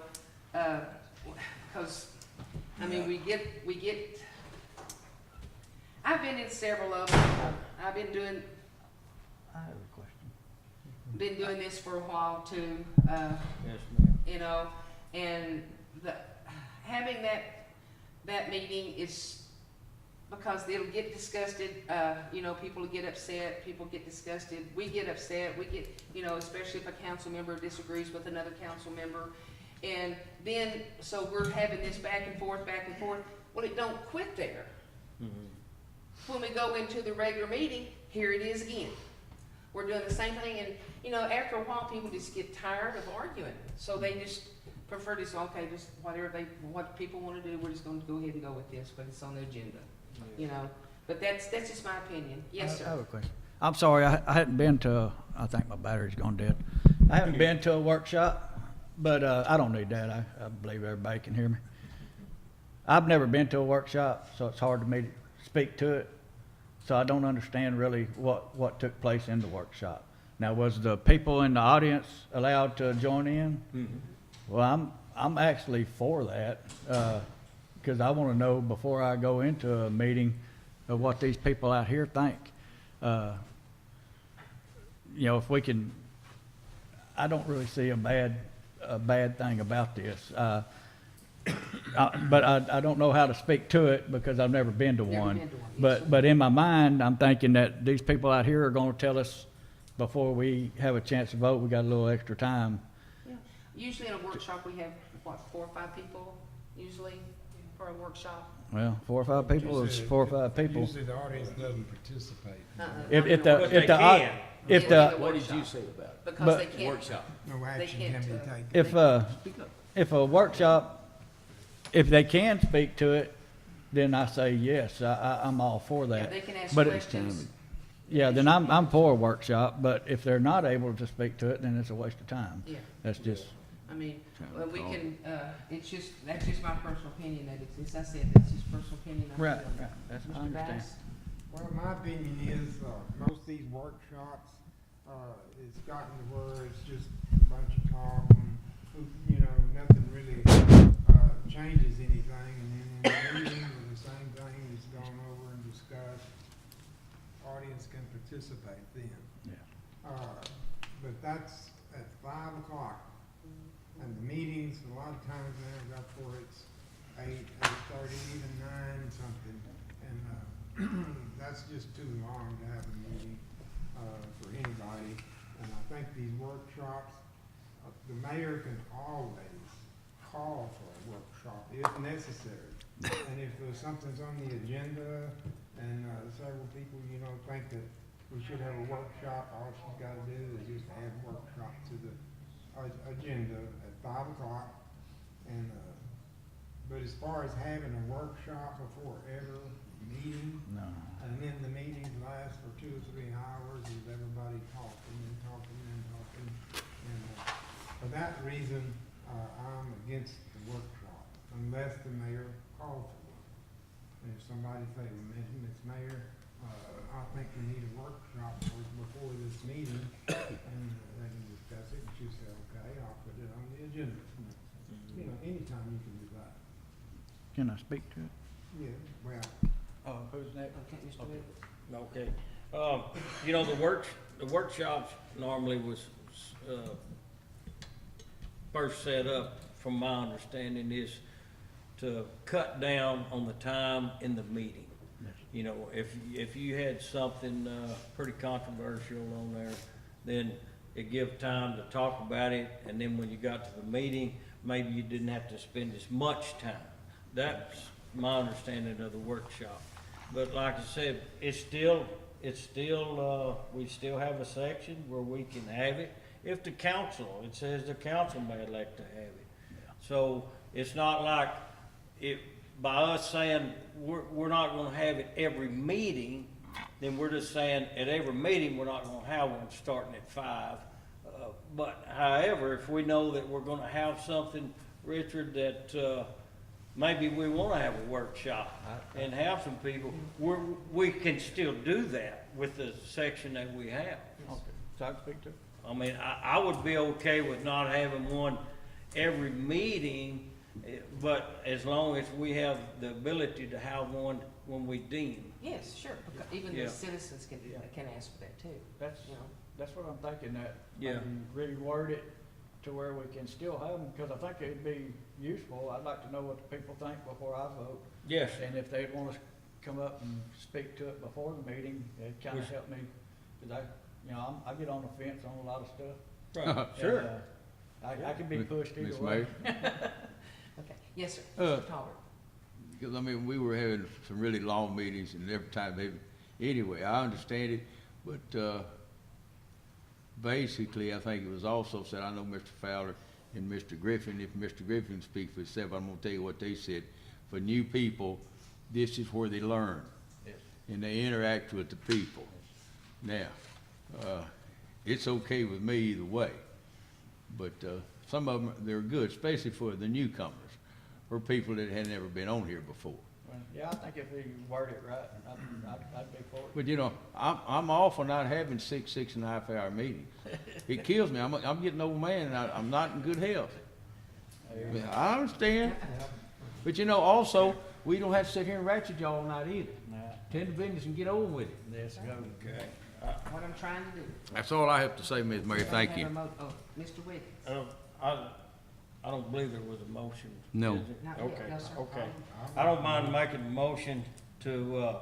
[SPEAKER 1] because, I mean, we get, I've been in several of them. I've been doing,
[SPEAKER 4] I have a question.
[SPEAKER 1] been doing this for a while too,
[SPEAKER 5] Yes, ma'am.
[SPEAKER 1] you know, and having that meeting is because it'll get disgusted, you know, people get upset, people get disgusted, we get upset, we get, you know, especially if a council member disagrees with another council member. And then, so we're having this back and forth, well, it don't quit there. When we go into the regular meeting, here it is again. We're doing the same thing, and, you know, after a while, people just get tired of arguing. So they just prefer to say, okay, just what people want to do, we're just going to go ahead and go with this, but it's on the agenda, you know. But that's just my opinion. Yes,
[SPEAKER 4] I have
[SPEAKER 1] sir.
[SPEAKER 4] a question. I'm sorry, I hadn't been to, I think my battery's gone dead. I haven't been to a workshop, but I don't need that. I believe everybody can hear me. I've never been to a workshop, so it's hard for me to speak to it. So I don't understand really what took place in the workshop. Now, was the people in the audience allowed to join in? Well, I'm actually for that, because I want to know before I go into a meeting of what these people out here think. You know, if we can, I don't really see a bad thing about this. But I don't know how to speak to it because I've never been to one.
[SPEAKER 1] Been to one, yes, sir.
[SPEAKER 4] But in my mind, I'm thinking that these people out here are going to tell us before we have a chance to vote, we got a little extra time.
[SPEAKER 1] Yeah. Usually in a workshop, we have, 4 or 5 people, usually, for a workshop.
[SPEAKER 4] Well, 4 or 5 people is 4 or 5 people.
[SPEAKER 2] Usually the audience doesn't participate.
[SPEAKER 4] If
[SPEAKER 1] Not in a
[SPEAKER 4] the,
[SPEAKER 1] workshop.
[SPEAKER 4] if the,
[SPEAKER 5] can.
[SPEAKER 4] if
[SPEAKER 1] In
[SPEAKER 4] the,
[SPEAKER 1] a
[SPEAKER 6] What did you
[SPEAKER 1] workshop,
[SPEAKER 6] say about it?
[SPEAKER 1] Because
[SPEAKER 4] But-
[SPEAKER 1] they can't.
[SPEAKER 6] Workshop.
[SPEAKER 2] No action
[SPEAKER 1] can't,
[SPEAKER 2] can be
[SPEAKER 1] uh,
[SPEAKER 2] taken.
[SPEAKER 4] if a workshop, if they can speak to it, then I say yes, I'm all for
[SPEAKER 1] Yeah,
[SPEAKER 4] that.
[SPEAKER 1] they can ask
[SPEAKER 4] But
[SPEAKER 1] questions.
[SPEAKER 4] Yeah, then I'm for a workshop, but if they're not able to speak to it, then it's a waste of time.
[SPEAKER 1] Yeah,
[SPEAKER 4] That's just,
[SPEAKER 1] I mean,
[SPEAKER 6] Trying to
[SPEAKER 1] well, we
[SPEAKER 6] call.
[SPEAKER 1] can, that's just my personal opinion, that it's, as I said, that's just personal opinion. I'm
[SPEAKER 4] right,
[SPEAKER 1] feeling.
[SPEAKER 4] right, that's, I
[SPEAKER 1] Mr.
[SPEAKER 4] understand.
[SPEAKER 1] Bass?
[SPEAKER 2] Well, my opinion is, most of these workshops, it's gotten to where it's just a bunch of talk and, you know, nothing really, changes anything. And then in the meeting, the same thing is gone over and discussed. Audience can participate then.
[SPEAKER 4] Yeah.
[SPEAKER 2] But that's at 5 o'clock. And the meetings, a lot of times now, got where it's 8:30, even 9 something. And, that's just too long to have a meeting, for anybody. And I think these workshops, the mayor can always call for a workshop if necessary. And if something's on the agenda and, several people, you know, think that we should have a workshop, all she's gotta do is just add workshop to the agenda at 5 o'clock. And, But as far as having a workshop before every meeting,
[SPEAKER 6] No.
[SPEAKER 2] and then the meetings last for 2 or 3 hours, is everybody talking and talking and talking. And for that reason, I'm against the workshop, unless the mayor calls for one. And if somebody say, well, Miss Mayor, I think we need a workshop before this meeting, and they can discuss it, and she'll say, okay, I'll put it on the agenda. You know, anytime you can do that.
[SPEAKER 6] Can I speak to it?
[SPEAKER 2] Yeah, well,
[SPEAKER 4] Who's next?
[SPEAKER 1] Okay, Mr. Wade?
[SPEAKER 5] Okay, you know, the workshops normally was, first set up, from my understanding, is to cut down on the time in the meeting. You know, if you had something, pretty controversial on there, then it give time to talk about it, and then when you got to the meeting, maybe you didn't have to spend as much time. That's my understanding of the workshop. But like I said, it's still, we still have a section where we can have it. If the council, it says the council may elect to have it. So it's not like by us saying we're not gonna have it every meeting, then we're just saying at every meeting, we're not gonna have one starting at 5. But however, if we know that we're gonna have something, Richard, that, maybe we wanna have a workshop and have some people, we can still do that with the section that we have.
[SPEAKER 4] Okay, so I can speak to it?
[SPEAKER 5] I mean, I would be okay with not having one every meeting, but as long as we have the ability to have one when we deem.
[SPEAKER 1] Yes, sure, because even
[SPEAKER 5] Yeah.
[SPEAKER 1] the citizens can ask for that too,
[SPEAKER 4] That's,
[SPEAKER 1] you know.
[SPEAKER 4] that's what I'm thinking, that
[SPEAKER 5] Yeah.
[SPEAKER 4] maybe reword it to where we can still have them, because I think it'd be useful. I'd like to know what the people think before I vote.
[SPEAKER 5] Yes,
[SPEAKER 4] And if they'd want to come up and speak to it before the meeting, it'd kind of
[SPEAKER 5] Yes.
[SPEAKER 4] help me, because I get on the fence on a lot of stuff.
[SPEAKER 5] right,
[SPEAKER 4] And,
[SPEAKER 5] sure.
[SPEAKER 4] I can be pushed either
[SPEAKER 6] Miss
[SPEAKER 4] way.
[SPEAKER 6] Mayor?
[SPEAKER 1] Okay, yes, sir,
[SPEAKER 6] Uh,
[SPEAKER 1] Mr. Talbot.
[SPEAKER 6] Because, I mean, we were having some really long meetings, and every time anyway, I understand it, but, basically, I think it was also said, I know Mr. Fowler and Mr. Griffin, if Mr. Griffin speaks for himself, I'm gonna tell you what they said. For new people, this is where they learn,
[SPEAKER 4] Yes.
[SPEAKER 6] and they interact with the people. Now, it's okay with me either way, but, some of them, they're good, especially for the newcomers, or people that had never been on here before.
[SPEAKER 4] Well, yeah, I think if we word it right, I'd be for it.
[SPEAKER 6] But you know, I'm all for not having 6.5 hour meetings. It kills me. I'm getting old man, and I'm not in good health. I understand. But you know, also, we don't have to sit here and ratchet y'all all night either.
[SPEAKER 4] Nah,
[SPEAKER 6] Tend to business and get over with it.
[SPEAKER 4] let's go.
[SPEAKER 5] Okay.
[SPEAKER 1] What I'm trying to do.
[SPEAKER 6] That's all I have to say, Ms. Mayor. Thank you.
[SPEAKER 1] Oh, Mr. Wiggins.
[SPEAKER 5] I don't believe there was a motion.
[SPEAKER 6] No.
[SPEAKER 5] is it?
[SPEAKER 1] Not yet,
[SPEAKER 5] Okay,
[SPEAKER 1] no, sir.
[SPEAKER 5] okay. I don't mind making a motion to,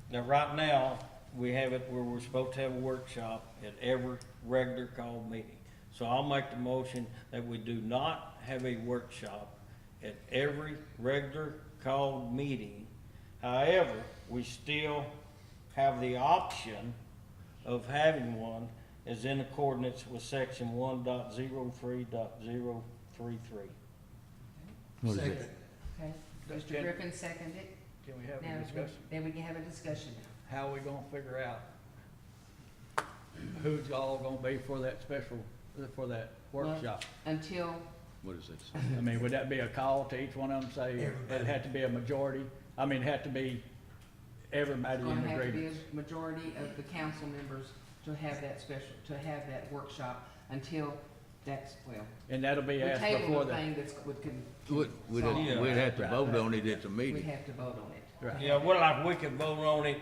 [SPEAKER 5] now, right now, we have it where we're supposed to have a workshop at every regular called meeting. So I'll make the motion that we do not have a workshop at every regular called meeting. However, we still have the option of having one as in accordance with section 1.03.033.
[SPEAKER 6] What is
[SPEAKER 3] Second.
[SPEAKER 6] it?
[SPEAKER 1] Okay, Mr. Griffin seconded.
[SPEAKER 4] Can we have
[SPEAKER 1] Now,
[SPEAKER 4] a discussion?
[SPEAKER 1] then we can have a discussion now.
[SPEAKER 4] How are we gonna figure out who's all gonna be for that special, for that workshop?
[SPEAKER 1] Until,
[SPEAKER 6] What is this?
[SPEAKER 4] I mean, would that be a call to each one of them, say,
[SPEAKER 3] Everybody.
[SPEAKER 4] it had to be a majority? I mean, it had to be everybody
[SPEAKER 1] it's
[SPEAKER 4] in
[SPEAKER 1] gonna have to be
[SPEAKER 4] agreement?
[SPEAKER 1] a majority of the council members to have that to have that workshop until that's, well,
[SPEAKER 4] And that'll be
[SPEAKER 1] we
[SPEAKER 4] asked
[SPEAKER 1] table
[SPEAKER 4] before
[SPEAKER 1] the
[SPEAKER 4] the,
[SPEAKER 1] thing that's,
[SPEAKER 6] We'd have to vote on it at the
[SPEAKER 1] we
[SPEAKER 6] meeting.
[SPEAKER 1] have to vote on it.
[SPEAKER 4] right.
[SPEAKER 5] Yeah, well, like, we could vote on it,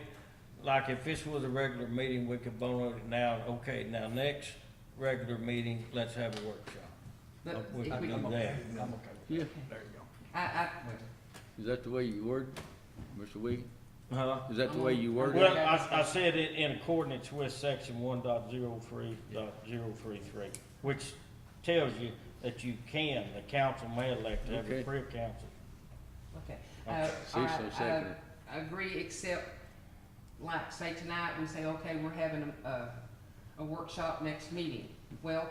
[SPEAKER 5] like, if this was a regular meeting, we could vote on it now, okay, now, next regular meeting, let's have a workshop.
[SPEAKER 1] But
[SPEAKER 5] We
[SPEAKER 1] if
[SPEAKER 5] can
[SPEAKER 1] we,
[SPEAKER 5] do
[SPEAKER 4] I'm
[SPEAKER 5] that.
[SPEAKER 4] okay, I'm okay.
[SPEAKER 6] Yeah.
[SPEAKER 4] There you go.
[SPEAKER 1] I,
[SPEAKER 6] Is that the way you word, Mr. Wiggins?
[SPEAKER 5] Huh?
[SPEAKER 6] Is that the way you word it?
[SPEAKER 5] Well, I said it in accordance with section 1.03.033, which tells you that you can, the council may elect to have a
[SPEAKER 6] Okay.
[SPEAKER 5] free council.
[SPEAKER 1] okay.
[SPEAKER 5] Okay.
[SPEAKER 6] See,
[SPEAKER 1] All
[SPEAKER 6] so
[SPEAKER 1] right,
[SPEAKER 6] second.
[SPEAKER 1] I agree, except, like, say tonight, we say, okay, we're having a workshop next meeting. Well,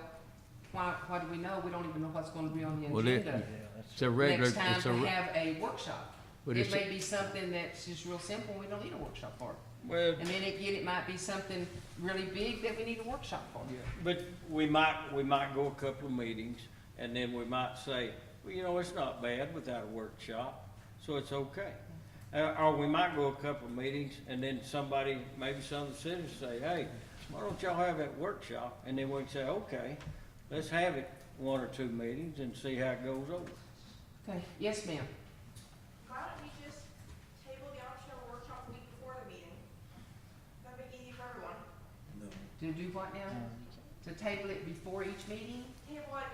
[SPEAKER 1] why do we know? We don't even know what's gonna be on the
[SPEAKER 6] Well, it-
[SPEAKER 1] agenda
[SPEAKER 6] It's a regular,
[SPEAKER 1] next time
[SPEAKER 6] it's
[SPEAKER 1] to
[SPEAKER 6] a,
[SPEAKER 1] have a workshop.
[SPEAKER 6] but
[SPEAKER 1] It
[SPEAKER 6] it's,
[SPEAKER 1] may be something that's just real simple, we don't need a workshop for it.
[SPEAKER 5] Well,
[SPEAKER 1] And then again, it might be something really big that we need a workshop for.
[SPEAKER 5] but we might go a couple of meetings, and then we might say, well, you know, it's not bad without a workshop, so it's okay. Or we might go a couple of meetings, and then somebody, maybe some of the citizens say, hey, why don't y'all have that workshop? And then we can say, okay, let's have it 1 or 2 meetings and see how it goes over.
[SPEAKER 1] Okay, yes, ma'am.
[SPEAKER 11] Why don't we just table the option of a workshop the week before the meeting? That'd make it easy for everyone.
[SPEAKER 3] No.
[SPEAKER 1] To do what now? To table it before each meeting?
[SPEAKER 11] Table it,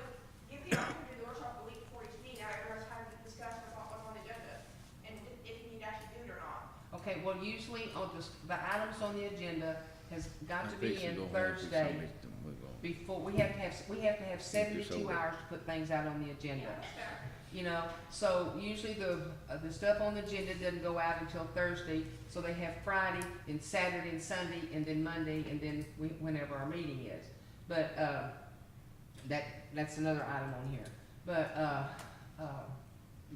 [SPEAKER 11] give the option to do the workshop the week before each meeting, now everyone's time to discuss about what's on the agenda, and if you need to actually do it or not.
[SPEAKER 1] Okay, well, usually on the items on the agenda has got to be in
[SPEAKER 6] Fixing to go home,
[SPEAKER 1] Thursday
[SPEAKER 6] fix some of them,
[SPEAKER 1] before, we have to have 72
[SPEAKER 6] over.
[SPEAKER 1] hours to put things out on the agenda.
[SPEAKER 11] Yeah, that's fair.
[SPEAKER 1] You know, so usually the stuff on the agenda doesn't go out until Thursday, so they have Friday and Saturday and Sunday and then Monday and then whenever our meeting is. But, that's another item on here. But,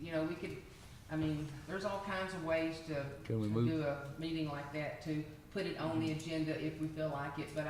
[SPEAKER 1] you know, we could, I mean, there's all kinds of ways to
[SPEAKER 6] Can we
[SPEAKER 1] to
[SPEAKER 6] move?
[SPEAKER 1] do a meeting like that, to put it on the agenda if we feel like it, but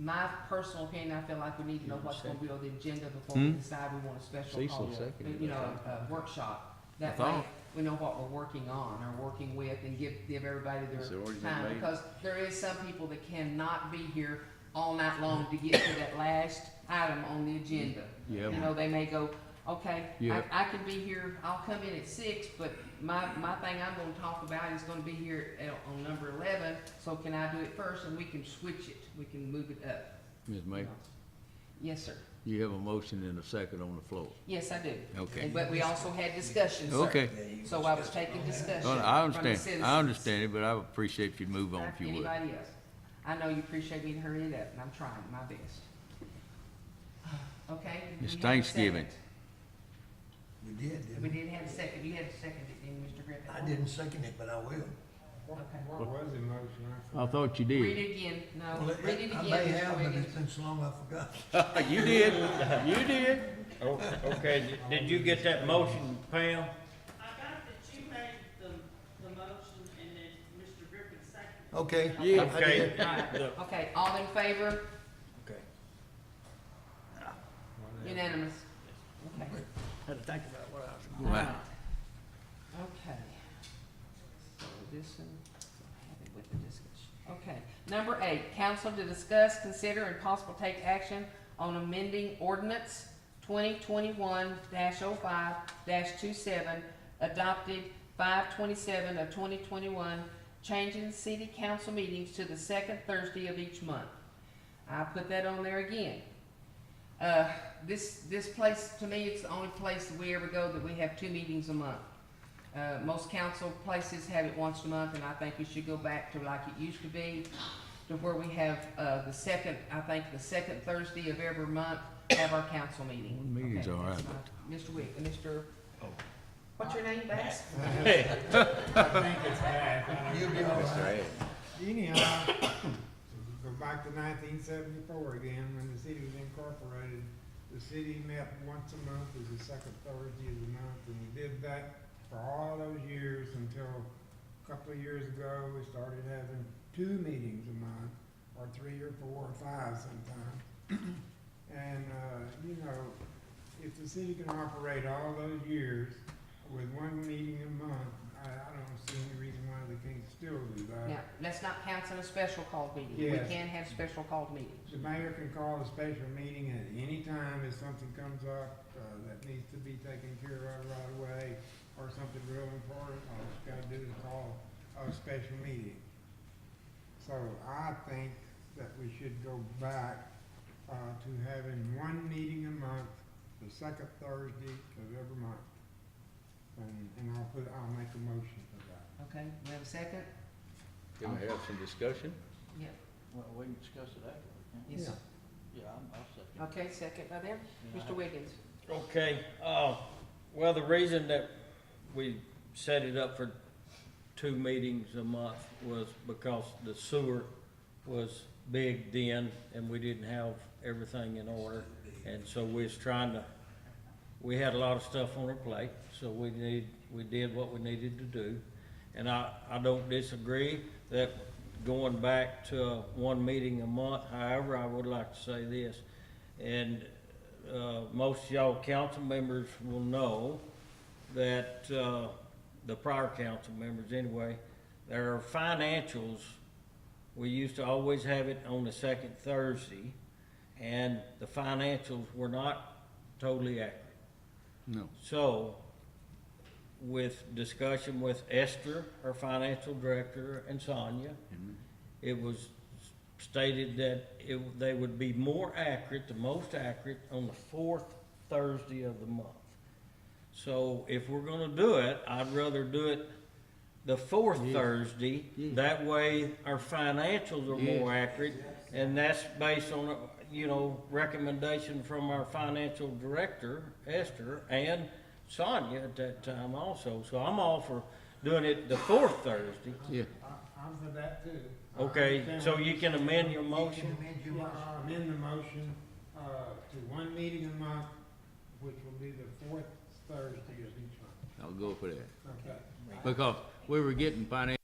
[SPEAKER 1] my personal opinion, I feel like we need to know what's gonna be on the agenda before we decide we want a special
[SPEAKER 6] Cecil
[SPEAKER 1] call,
[SPEAKER 6] seconded
[SPEAKER 1] you know,
[SPEAKER 6] it.
[SPEAKER 1] a workshop. That
[SPEAKER 6] I
[SPEAKER 1] way,
[SPEAKER 6] thought-
[SPEAKER 1] we know what we're working on or working with and give everybody
[SPEAKER 6] It's
[SPEAKER 1] their
[SPEAKER 6] already been
[SPEAKER 1] time,
[SPEAKER 6] made.
[SPEAKER 1] because there is some people that cannot be here all night long to get to that last item on the agenda.
[SPEAKER 6] Yeah,
[SPEAKER 1] You know, they may go, okay,
[SPEAKER 6] Yeah.
[SPEAKER 1] I can be here, I'll come in at 6, but my thing I'm gonna talk about is gonna be here on number 11, so can I do it first, and we can switch it, we can move it up.
[SPEAKER 6] Ms. Mayor,
[SPEAKER 1] Yes, sir.
[SPEAKER 6] you have a motion and a second on the floor.
[SPEAKER 1] Yes, I do.
[SPEAKER 6] Okay.
[SPEAKER 1] But we also had discussion, sir.
[SPEAKER 6] Okay.
[SPEAKER 3] Yeah, you
[SPEAKER 1] So I was
[SPEAKER 3] discussed it
[SPEAKER 1] taking
[SPEAKER 3] on there.
[SPEAKER 1] discussion
[SPEAKER 6] Oh,
[SPEAKER 1] from
[SPEAKER 6] I
[SPEAKER 1] the
[SPEAKER 6] understand,
[SPEAKER 1] citizens.
[SPEAKER 6] I understand it, but I would appreciate if you'd move on if you would.
[SPEAKER 1] Anybody else? I know you appreciate me to hurry it up, and I'm trying my best. Okay? do
[SPEAKER 6] It's
[SPEAKER 1] we have a
[SPEAKER 6] Thanksgiving.
[SPEAKER 1] second?
[SPEAKER 3] We did, didn't
[SPEAKER 1] We
[SPEAKER 3] we?
[SPEAKER 1] did have a second, you had a second, didn't you, Mr. Griffin?
[SPEAKER 3] I didn't second it, but I will.
[SPEAKER 2] What was the motion?
[SPEAKER 6] I thought you
[SPEAKER 1] Read
[SPEAKER 6] did.
[SPEAKER 1] it again,
[SPEAKER 3] Well,
[SPEAKER 1] no, read it
[SPEAKER 3] I
[SPEAKER 1] again,
[SPEAKER 3] may
[SPEAKER 1] Mr.
[SPEAKER 3] have, but
[SPEAKER 1] Wiggins.
[SPEAKER 3] it's been so long I forgot.
[SPEAKER 6] You did, you did.
[SPEAKER 5] Okay, did you get that motion, Pam?
[SPEAKER 10] I got that you made the motion and then Mr. Griffin seconded.
[SPEAKER 3] Okay.
[SPEAKER 6] Yeah.
[SPEAKER 3] I
[SPEAKER 5] Okay,
[SPEAKER 3] did.
[SPEAKER 5] the-
[SPEAKER 1] Okay, all in favor?
[SPEAKER 3] Okay.
[SPEAKER 1] Unanimous. Okay,
[SPEAKER 4] Had to think about what I was.
[SPEAKER 6] Wow.
[SPEAKER 1] okay. So this one, have it with the discussion. Okay, number 8, council to discuss, consider, and possible take action on amending ordinance 2021-05-27, adopted 5/27 of 2021, changing city council meetings to the second Thursday of each month. I put that on there again. This place, to me, it's the only place that we ever go that we have 2 meetings a month. Most council places have it once a month, and I think we should go back to like it used to be, to where we have, the second Thursday of every month, have our council meeting.
[SPEAKER 6] One meeting's
[SPEAKER 1] Okay,
[SPEAKER 6] all right,
[SPEAKER 1] that's my- Mr. Wick, Mr. What's your name, Bass?
[SPEAKER 2] I think it's bad.
[SPEAKER 3] You'll be all right.
[SPEAKER 2] Anyhow, go back to 1974 again, when the city was incorporated. The city met once a month as the second Thursday of the month, and we did that for all those years until a couple of years ago, we started having 2 meetings a month, or 3 or 4 or 5 sometimes. And, you know, if the city can operate all those years with 1 meeting a month, I don't see any reason why they can't still do that.
[SPEAKER 1] Now, that's not counting a special called meeting.
[SPEAKER 2] Yes.
[SPEAKER 1] We can have special called meetings.
[SPEAKER 2] The mayor can call a special meeting at any time if something comes up, that needs to be taken care of right away, or something real important, all it's gotta do is call a special meeting. So I think that we should go back, to having 1 meeting a month, the second Thursday of every month. And I'll make a motion for that.
[SPEAKER 1] Okay, we have a second?
[SPEAKER 6] Can we have some discussion?
[SPEAKER 1] Yeah.
[SPEAKER 4] Well, we can discuss it afterward, can't we?
[SPEAKER 1] Yes.
[SPEAKER 4] Yeah, I'll second.
[SPEAKER 1] Okay, second by them.
[SPEAKER 4] Yeah,
[SPEAKER 1] Mr. Wiggins?
[SPEAKER 5] Okay, well, the reason that we set it up for 2 meetings a month was because the sewer was big then, and we didn't have everything in order. And so we was trying to, we had a lot of stuff on our plate, so we did what we needed to do. And I don't disagree that going back to one meeting a month. However, I would like to say this, and most of y'all council members will know that, the prior council members anyway, there are financials. We used to always have it on the second Thursday, and the financials were not totally accurate.
[SPEAKER 6] No.
[SPEAKER 5] So, with discussion with Esther, our financial director, and Sonia, it was stated that they would be more accurate, the most accurate, on the fourth Thursday of the month. So if we're gonna do it, I'd rather do it the fourth Thursday.
[SPEAKER 6] Yeah.
[SPEAKER 5] That way our financials are more accurate, and that's based on, recommendation from our financial director, Esther, and Sonia at that time also. So I'm all for doing it the fourth Thursday.
[SPEAKER 6] Yeah.
[SPEAKER 2] I'm for that too.
[SPEAKER 5] Okay, so you can amend your motion?
[SPEAKER 3] Amend your
[SPEAKER 2] Yeah,
[SPEAKER 3] motion.
[SPEAKER 2] I'll amend the motion, to one meeting a month, which will be the fourth Thursday of each month.
[SPEAKER 6] I'll go for that.
[SPEAKER 2] Okay.
[SPEAKER 6] Because we were getting financial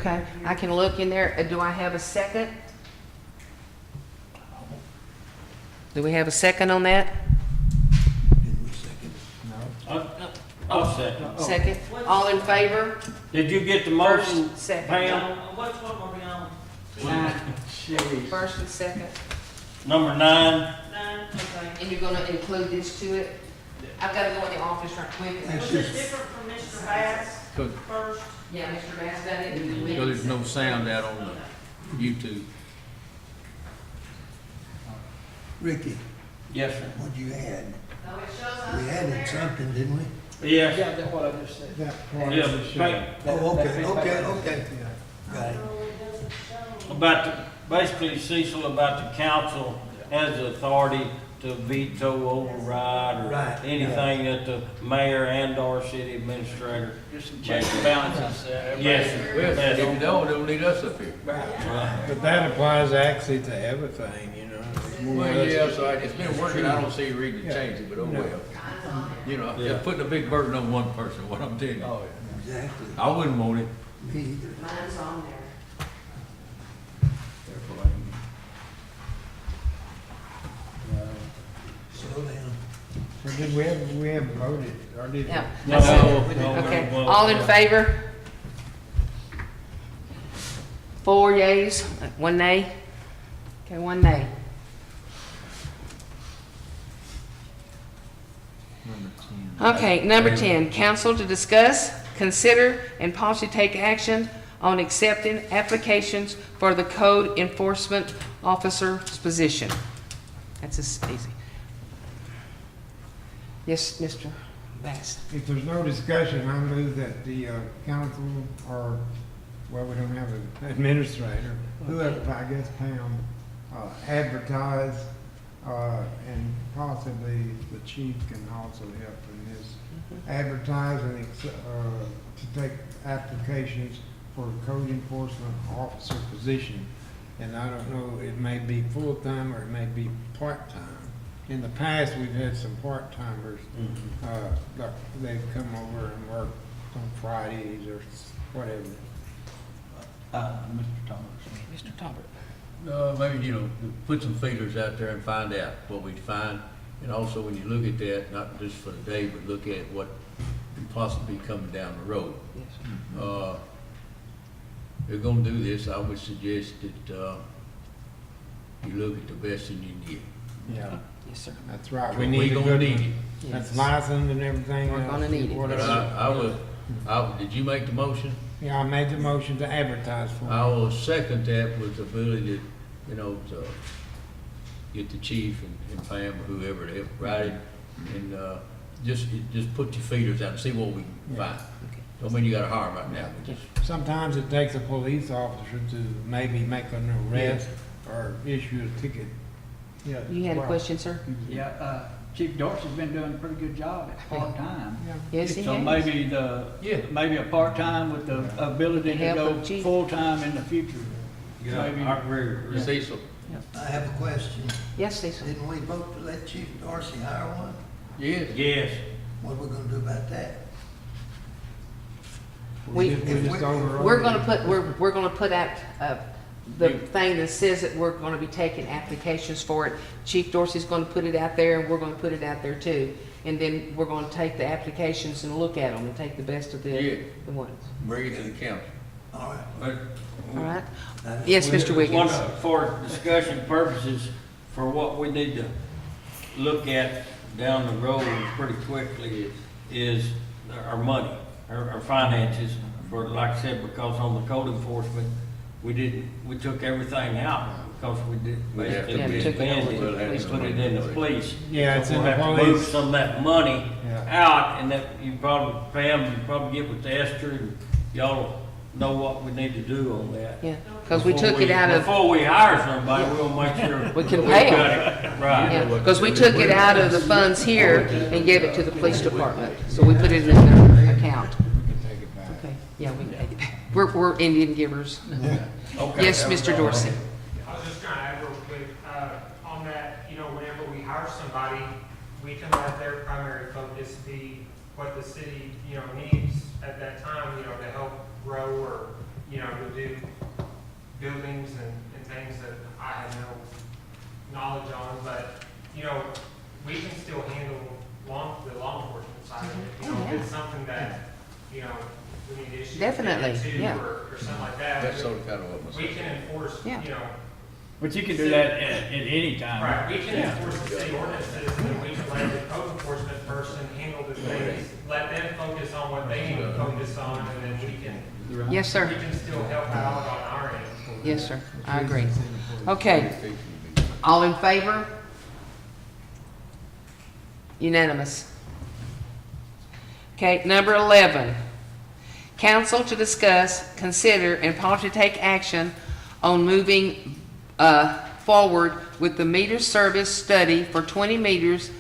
[SPEAKER 1] Okay, I can look in there. Do I have a second? Do we have a second on that?
[SPEAKER 3] Didn't we second?
[SPEAKER 5] I'll second.
[SPEAKER 1] Second? All in favor?
[SPEAKER 5] Did you get the motion,
[SPEAKER 1] First, second.
[SPEAKER 5] Pam?
[SPEAKER 10] Which one are we on?
[SPEAKER 1] First and second.
[SPEAKER 5] Number 9?
[SPEAKER 10] 9, okay.
[SPEAKER 1] And you're gonna include this to it? I've gotta go in the office right quick.
[SPEAKER 10] Was it different from Mr. Bass first?
[SPEAKER 1] Yeah, Mr. Bass done it.
[SPEAKER 6] Because there's no sound out on the YouTube.
[SPEAKER 3] Ricky,
[SPEAKER 5] Yes, sir.
[SPEAKER 3] what'd you add?
[SPEAKER 1] No, it shows
[SPEAKER 3] We added something, didn't we?
[SPEAKER 5] Yes.
[SPEAKER 2] That part of
[SPEAKER 5] Yeah,
[SPEAKER 2] the show.
[SPEAKER 3] Oh, okay. Got it.
[SPEAKER 5] About the, basically Cecil, about the council has the authority to veto, override, or
[SPEAKER 3] Right.
[SPEAKER 5] anything that the mayor and or city administrator.
[SPEAKER 4] Just some checks and balances.
[SPEAKER 5] Yes,
[SPEAKER 6] Well, if
[SPEAKER 5] yes.
[SPEAKER 6] you don't, they'll need us up here.
[SPEAKER 2] But that applies actually to everything, you know. It's more
[SPEAKER 6] Well,
[SPEAKER 2] or less-
[SPEAKER 6] yeah, so it's been working, I don't see a reason to change it, but oh well. You know,
[SPEAKER 5] Yeah.
[SPEAKER 6] it's putting a big burden on one person, what I'm telling you.
[SPEAKER 3] Exactly.
[SPEAKER 6] I wouldn't want it.
[SPEAKER 3] Me either.
[SPEAKER 1] Mine's on there.
[SPEAKER 3] Slow down.
[SPEAKER 2] So did we have voted, or did?
[SPEAKER 1] Yeah.
[SPEAKER 5] No,
[SPEAKER 1] That's it.
[SPEAKER 5] no,
[SPEAKER 1] Okay,
[SPEAKER 5] no,
[SPEAKER 1] all in
[SPEAKER 5] no.
[SPEAKER 1] favor? 4 yeas, 1 nay? Okay, 1 nay. Okay, number 10, council to discuss, consider, and possibly take action on accepting applications for the code enforcement officer's position. That's just easy. Yes, Mr. Bass.
[SPEAKER 2] If there's no discussion, I move that the council, or, well, we don't have an administrator, whoever, I guess Pam, advertise, and possibly the chief can also help in this. Advertise and, to take applications for code enforcement officer position. And I don't know, it may be full-time or it may be part-time. In the past, we've had some part-timers, like they've come over and worked on Fridays or whatever.
[SPEAKER 4] Mr. Thomas.
[SPEAKER 1] Mr. Talbot.
[SPEAKER 6] Maybe, you know, put some feelers out there and find out what we find. And also, when you look at that, not just for the day, but look at what could possibly come down the road.
[SPEAKER 1] Yes.
[SPEAKER 6] If you're gonna do this, I would suggest that, you look at the best thing you can get.
[SPEAKER 2] Yeah,
[SPEAKER 1] Yes, sir.
[SPEAKER 2] that's right.
[SPEAKER 6] But
[SPEAKER 2] We need a
[SPEAKER 6] gonna
[SPEAKER 2] good
[SPEAKER 6] need
[SPEAKER 2] one.
[SPEAKER 6] it.
[SPEAKER 2] That's
[SPEAKER 1] Yes.
[SPEAKER 2] licensed and everything
[SPEAKER 1] We're
[SPEAKER 2] else.
[SPEAKER 1] gonna need it.
[SPEAKER 6] But
[SPEAKER 2] Whatever.
[SPEAKER 6] did you make the motion?
[SPEAKER 2] Yeah, I made the motion to advertise for
[SPEAKER 6] I
[SPEAKER 2] it.
[SPEAKER 6] will second that with the ability to, you know, to get the chief and Pam or whoever to help write it. And, just put your feelers out and see what we can find. Don't mean you gotta hire 'em right now, but just,
[SPEAKER 2] Sometimes it takes a police officer to maybe make an arrest or issue a ticket. Yeah.
[SPEAKER 1] You had a
[SPEAKER 2] well,
[SPEAKER 1] question, sir?
[SPEAKER 4] Yeah, Chief Dorsey's been doing a pretty good job at part-time.
[SPEAKER 1] Yes, he
[SPEAKER 4] So
[SPEAKER 1] has.
[SPEAKER 4] maybe a part-time with the ability
[SPEAKER 1] To
[SPEAKER 4] to
[SPEAKER 1] help
[SPEAKER 4] go
[SPEAKER 1] the chief.
[SPEAKER 4] full-time in the future.
[SPEAKER 5] Yeah,
[SPEAKER 4] Maybe-
[SPEAKER 5] I agree with Rick.
[SPEAKER 6] Cecil,
[SPEAKER 3] I have a question.
[SPEAKER 1] Yes, Cecil.
[SPEAKER 3] Didn't we vote to let Chief Dorsey hire one?
[SPEAKER 6] yes,
[SPEAKER 5] Yes.
[SPEAKER 3] What are we gonna do about that?
[SPEAKER 1] We-
[SPEAKER 2] just overrode
[SPEAKER 1] We're
[SPEAKER 2] it.
[SPEAKER 1] gonna put, we're gonna put out, the thing that says that we're gonna be taking applications for it. Chief Dorsey's gonna put it out there, and we're gonna put it out there too. And then we're gonna take the applications and look at them and take the best of
[SPEAKER 6] Yeah.
[SPEAKER 1] the ones.
[SPEAKER 6] bring it to the council.
[SPEAKER 3] All right.
[SPEAKER 5] But
[SPEAKER 1] All right?
[SPEAKER 3] Now,
[SPEAKER 1] Yes,
[SPEAKER 3] we-
[SPEAKER 1] Mr.
[SPEAKER 5] one,
[SPEAKER 1] Wiggins.
[SPEAKER 5] for discussion purposes, for what we need to look at down the road pretty quickly is our money, our finances, for, like I said, because on the code enforcement, we took everything out, because we did,
[SPEAKER 6] We have to
[SPEAKER 5] basically
[SPEAKER 1] be- took it over
[SPEAKER 5] disbanded
[SPEAKER 1] to
[SPEAKER 6] the
[SPEAKER 5] and
[SPEAKER 6] police
[SPEAKER 5] put it in the
[SPEAKER 6] department.
[SPEAKER 5] police.
[SPEAKER 2] Yeah, it's
[SPEAKER 5] So
[SPEAKER 2] in
[SPEAKER 5] we'll
[SPEAKER 2] the
[SPEAKER 5] have to move
[SPEAKER 2] police.
[SPEAKER 5] some of that money
[SPEAKER 2] Yeah.
[SPEAKER 5] out, and that you probably, Pam, you probably get with Esther, and y'all know what we need to do on that.
[SPEAKER 1] Yeah, cause we took it out of,
[SPEAKER 5] Before we hire somebody, we'll make sure.
[SPEAKER 1] We can
[SPEAKER 5] we've
[SPEAKER 1] pay 'em.
[SPEAKER 5] got it Right.
[SPEAKER 1] yeah, cause we took it out of the funds here and gave it to the police department. So we put it in their account.
[SPEAKER 2] We can take it back.
[SPEAKER 1] Okay, yeah, we can take it back. We're Indian givers.
[SPEAKER 5] Okay.
[SPEAKER 1] Yes, Mr. Dorsey.
[SPEAKER 12] I was just gonna add real quick, on that, you know, whenever we hire somebody, we can let their primary focus be what the city, you know, needs at that time, you know, to help grow or, you know, to do buildings and things that I have no knowledge on, but, you know, we can still handle the law enforcement side of it. You know, if it's something that, you know, we need issues
[SPEAKER 1] Definitely,
[SPEAKER 12] to,
[SPEAKER 1] yeah.
[SPEAKER 12] or something like that.
[SPEAKER 6] That's sort of kind of what
[SPEAKER 12] We can enforce,
[SPEAKER 1] Yeah.
[SPEAKER 12] you know,
[SPEAKER 4] But you can do that at any time.
[SPEAKER 12] right, we can
[SPEAKER 4] Yeah.
[SPEAKER 12] enforce the city ordinances, and then we can let the code enforcement person handle the things, let them focus on what they need to focus on, and then
[SPEAKER 1] Yes, sir.
[SPEAKER 12] we can still help out on our end.
[SPEAKER 1] Yes, sir. I agree. Okay. All in favor? Unanimous. Okay, number 11. Council to discuss, consider, and possibly take action on moving forward with the meter service study for 20 meters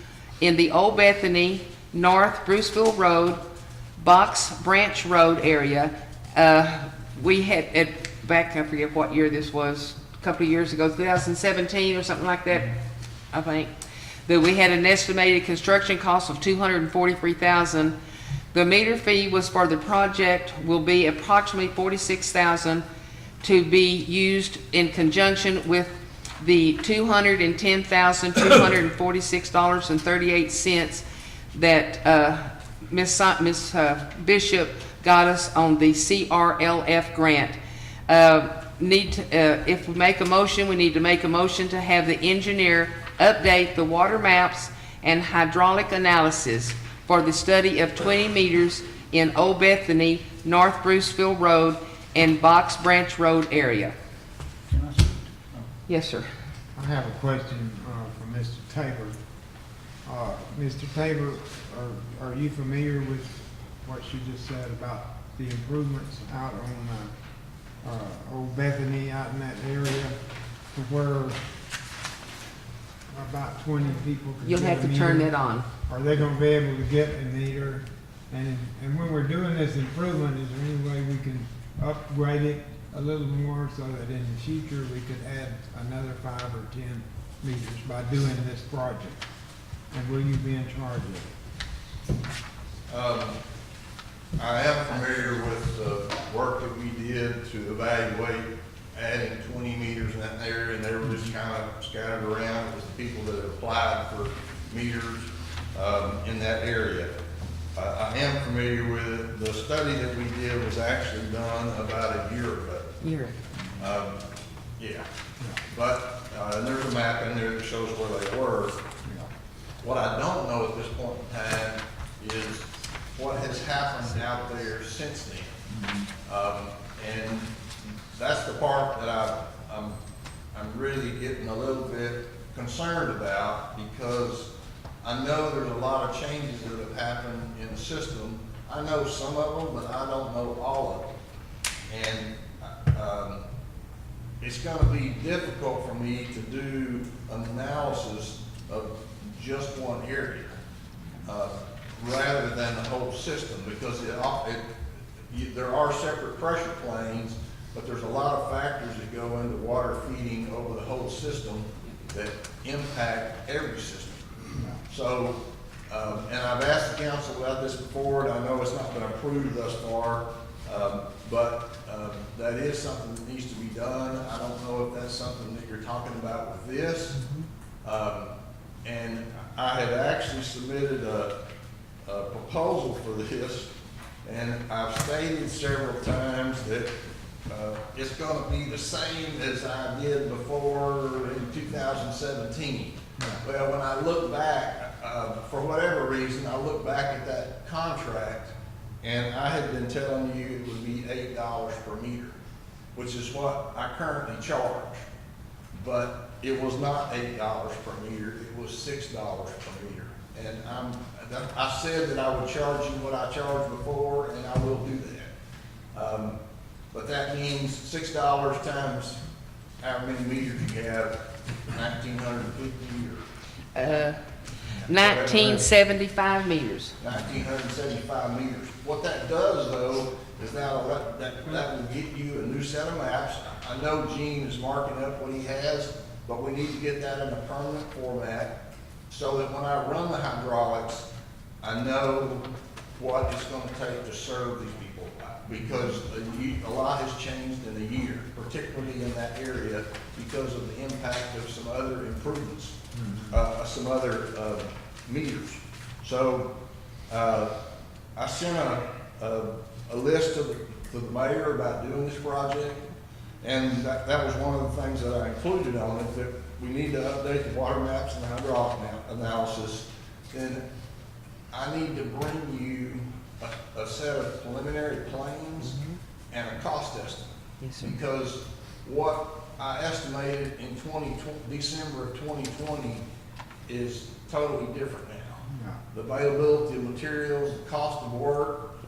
[SPEAKER 1] in the Old Bethany, North Bruceville Road, Box Branch Road area. We had, back, I forget what year this was, a couple of years ago, 2017 or something like that, I think, that we had an estimated construction cost of $243,000. The meter fee was for the project will be approximately $46,000 to be used in conjunction with the $210,246.38 that Ms. Bishop got us on the CRLF grant. If we make a motion, we need to make a motion to have the engineer update the water maps and hydraulic analysis for the study of 20 meters in Old Bethany, North Bruceville Road, and Box Branch Road area.
[SPEAKER 4] Can I say-
[SPEAKER 1] Yes, sir.
[SPEAKER 2] I have a question for Mr. Tabor. Mr. Tabor, are you familiar with what you just said about the improvements out on Old Bethany, out in that area, where about 20 people could
[SPEAKER 1] You'll
[SPEAKER 2] get
[SPEAKER 1] have
[SPEAKER 2] a
[SPEAKER 1] to turn
[SPEAKER 2] meter?
[SPEAKER 1] that on.
[SPEAKER 2] Are they gonna be able to get a meter? And when we're doing this improvement, is there any way we can upgrade it a little more so that in the future we could add another 5 or 10 meters by doing this project? And will you be in charge of it?
[SPEAKER 9] I am familiar with the work that we did to evaluate adding 20 meters in that area, and they were just kind of scattered around. It was the people that had applied for meters in that area. I am familiar with it. The study that we did was actually done about a year ago. Yeah, but, and there's a map in there that shows where they were. What I don't know at this point in time is what has happened out there since then. And that's the part that I'm really getting a little bit concerned about, because I know there's a lot of changes that have happened in the system. I know some of them, but I don't know all of them. And it's gonna be difficult for me to do an analysis of just one area, rather than the whole system, because there are separate pressure planes, but there's a lot of factors that go into water feeding over the whole system that impact every system. So, and I've asked the council about this before, and I know it's not been approved thus far, but that is something that needs to be done. I don't know if that's something that you're talking about with this. And I had actually submitted a proposal for this, and I've stated several times that it's gonna be the same as I did before in 2017. Well, when I look back, for whatever reason, I look back at that contract, and I had been telling you it would be $8 per meter, which is what I currently charge. But it was not $8 per meter, it was $6 per meter. And I said that I would charge you what I charged before, and I will do that. But that means $6 times how many meters you have, 1,950 or
[SPEAKER 1] 1975 meters.
[SPEAKER 9] 1,975 meters. What that does, though, is that will get you a new set of maps. I know Gene is marking up what he has, but we need to get that in a permanent format so that when I run the hydraulics, I know what it's gonna take to serve these people. Because a lot has changed in a year, particularly in that area, because of the impact of some other improvements, some other, meters. So, I sent a list to the mayor about doing this project, and that was one of the things that I included on it, that we need to update the water maps and the hydraulic analysis. Then I need to bring you a set of preliminary plans and a cost estimate.
[SPEAKER 1] Yes, sir.
[SPEAKER 9] Because what I estimated in December of 2020 is totally different now. The availability of materials, the cost of work,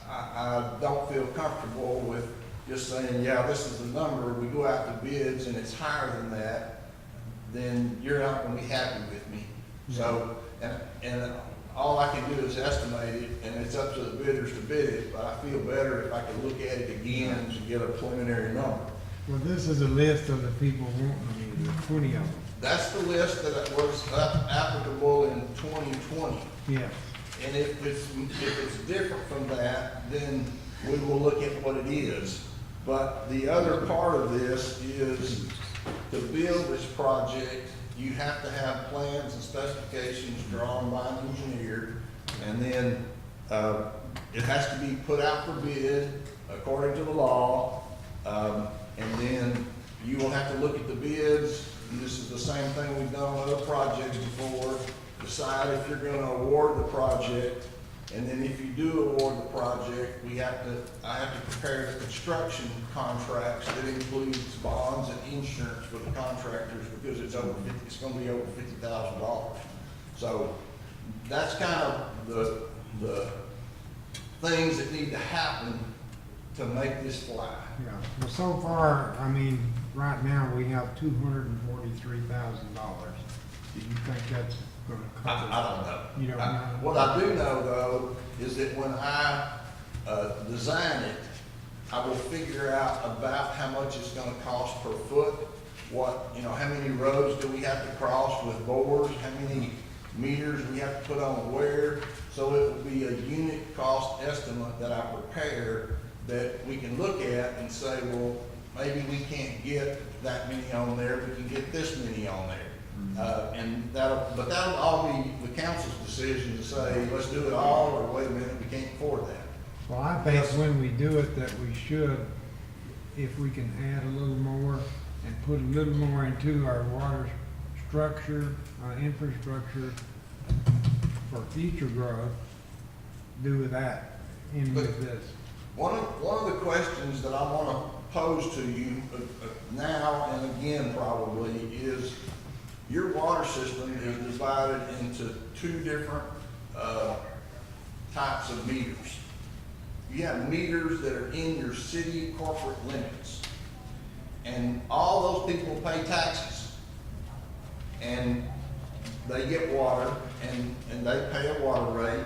[SPEAKER 9] I don't feel comfortable with just saying, yeah, this is the number, we go out to bids and it's higher than that, then you're not gonna be happy with me. So, and all I can do is estimate it, and it's up to the bidders to bid it, but I feel better if I can look at it again to get a preliminary number.
[SPEAKER 2] Well, this is a list of the people wanting, there's 20 of them.
[SPEAKER 9] That's the list that was applicable in 2020.
[SPEAKER 2] Yes.
[SPEAKER 9] And if it's different from that, then we will look at what it is. But the other part of this is, to build this project, you have to have plans and specifications drawn by an engineer, and then, it has to be put out for bid according to the law. And then you will have to look at the bids, and this is the same thing we've done on other projects before, decide if you're gonna award the project, and then if you do award the project, I have to prepare the construction contracts that includes bonds and insurance for the contractors, because it's gonna be over $50,000. So that's kind of the things that need to happen to make this fly.
[SPEAKER 2] Yeah, well, so far, I mean, right now, we have $243,000. Do you think that's gonna cover?
[SPEAKER 9] I don't know.
[SPEAKER 2] You don't know?
[SPEAKER 9] What I do know, though, is that when I design it, I will figure out about how much it's gonna cost per foot, how many roads do we have to cross with bores, how many meters we have to put on where, so it will be a unit cost estimate that I prepare that we can look at and say, well, maybe we can't get that many on there, we can get this many on there. But that'll all be the council's decision to say, let's do it all, or wait a minute, we can't afford that.
[SPEAKER 2] Well, I think when we do it, that we should, if we can add a little more and put a little more into our water structure, infrastructure for future growth, do that in with this.
[SPEAKER 9] One of the questions that I want to pose to you now and again probably is, your water system is divided into two different types of meters. You have meters that are in your city corporate limits, and all those people pay taxes, and they get water, and they pay a water rate.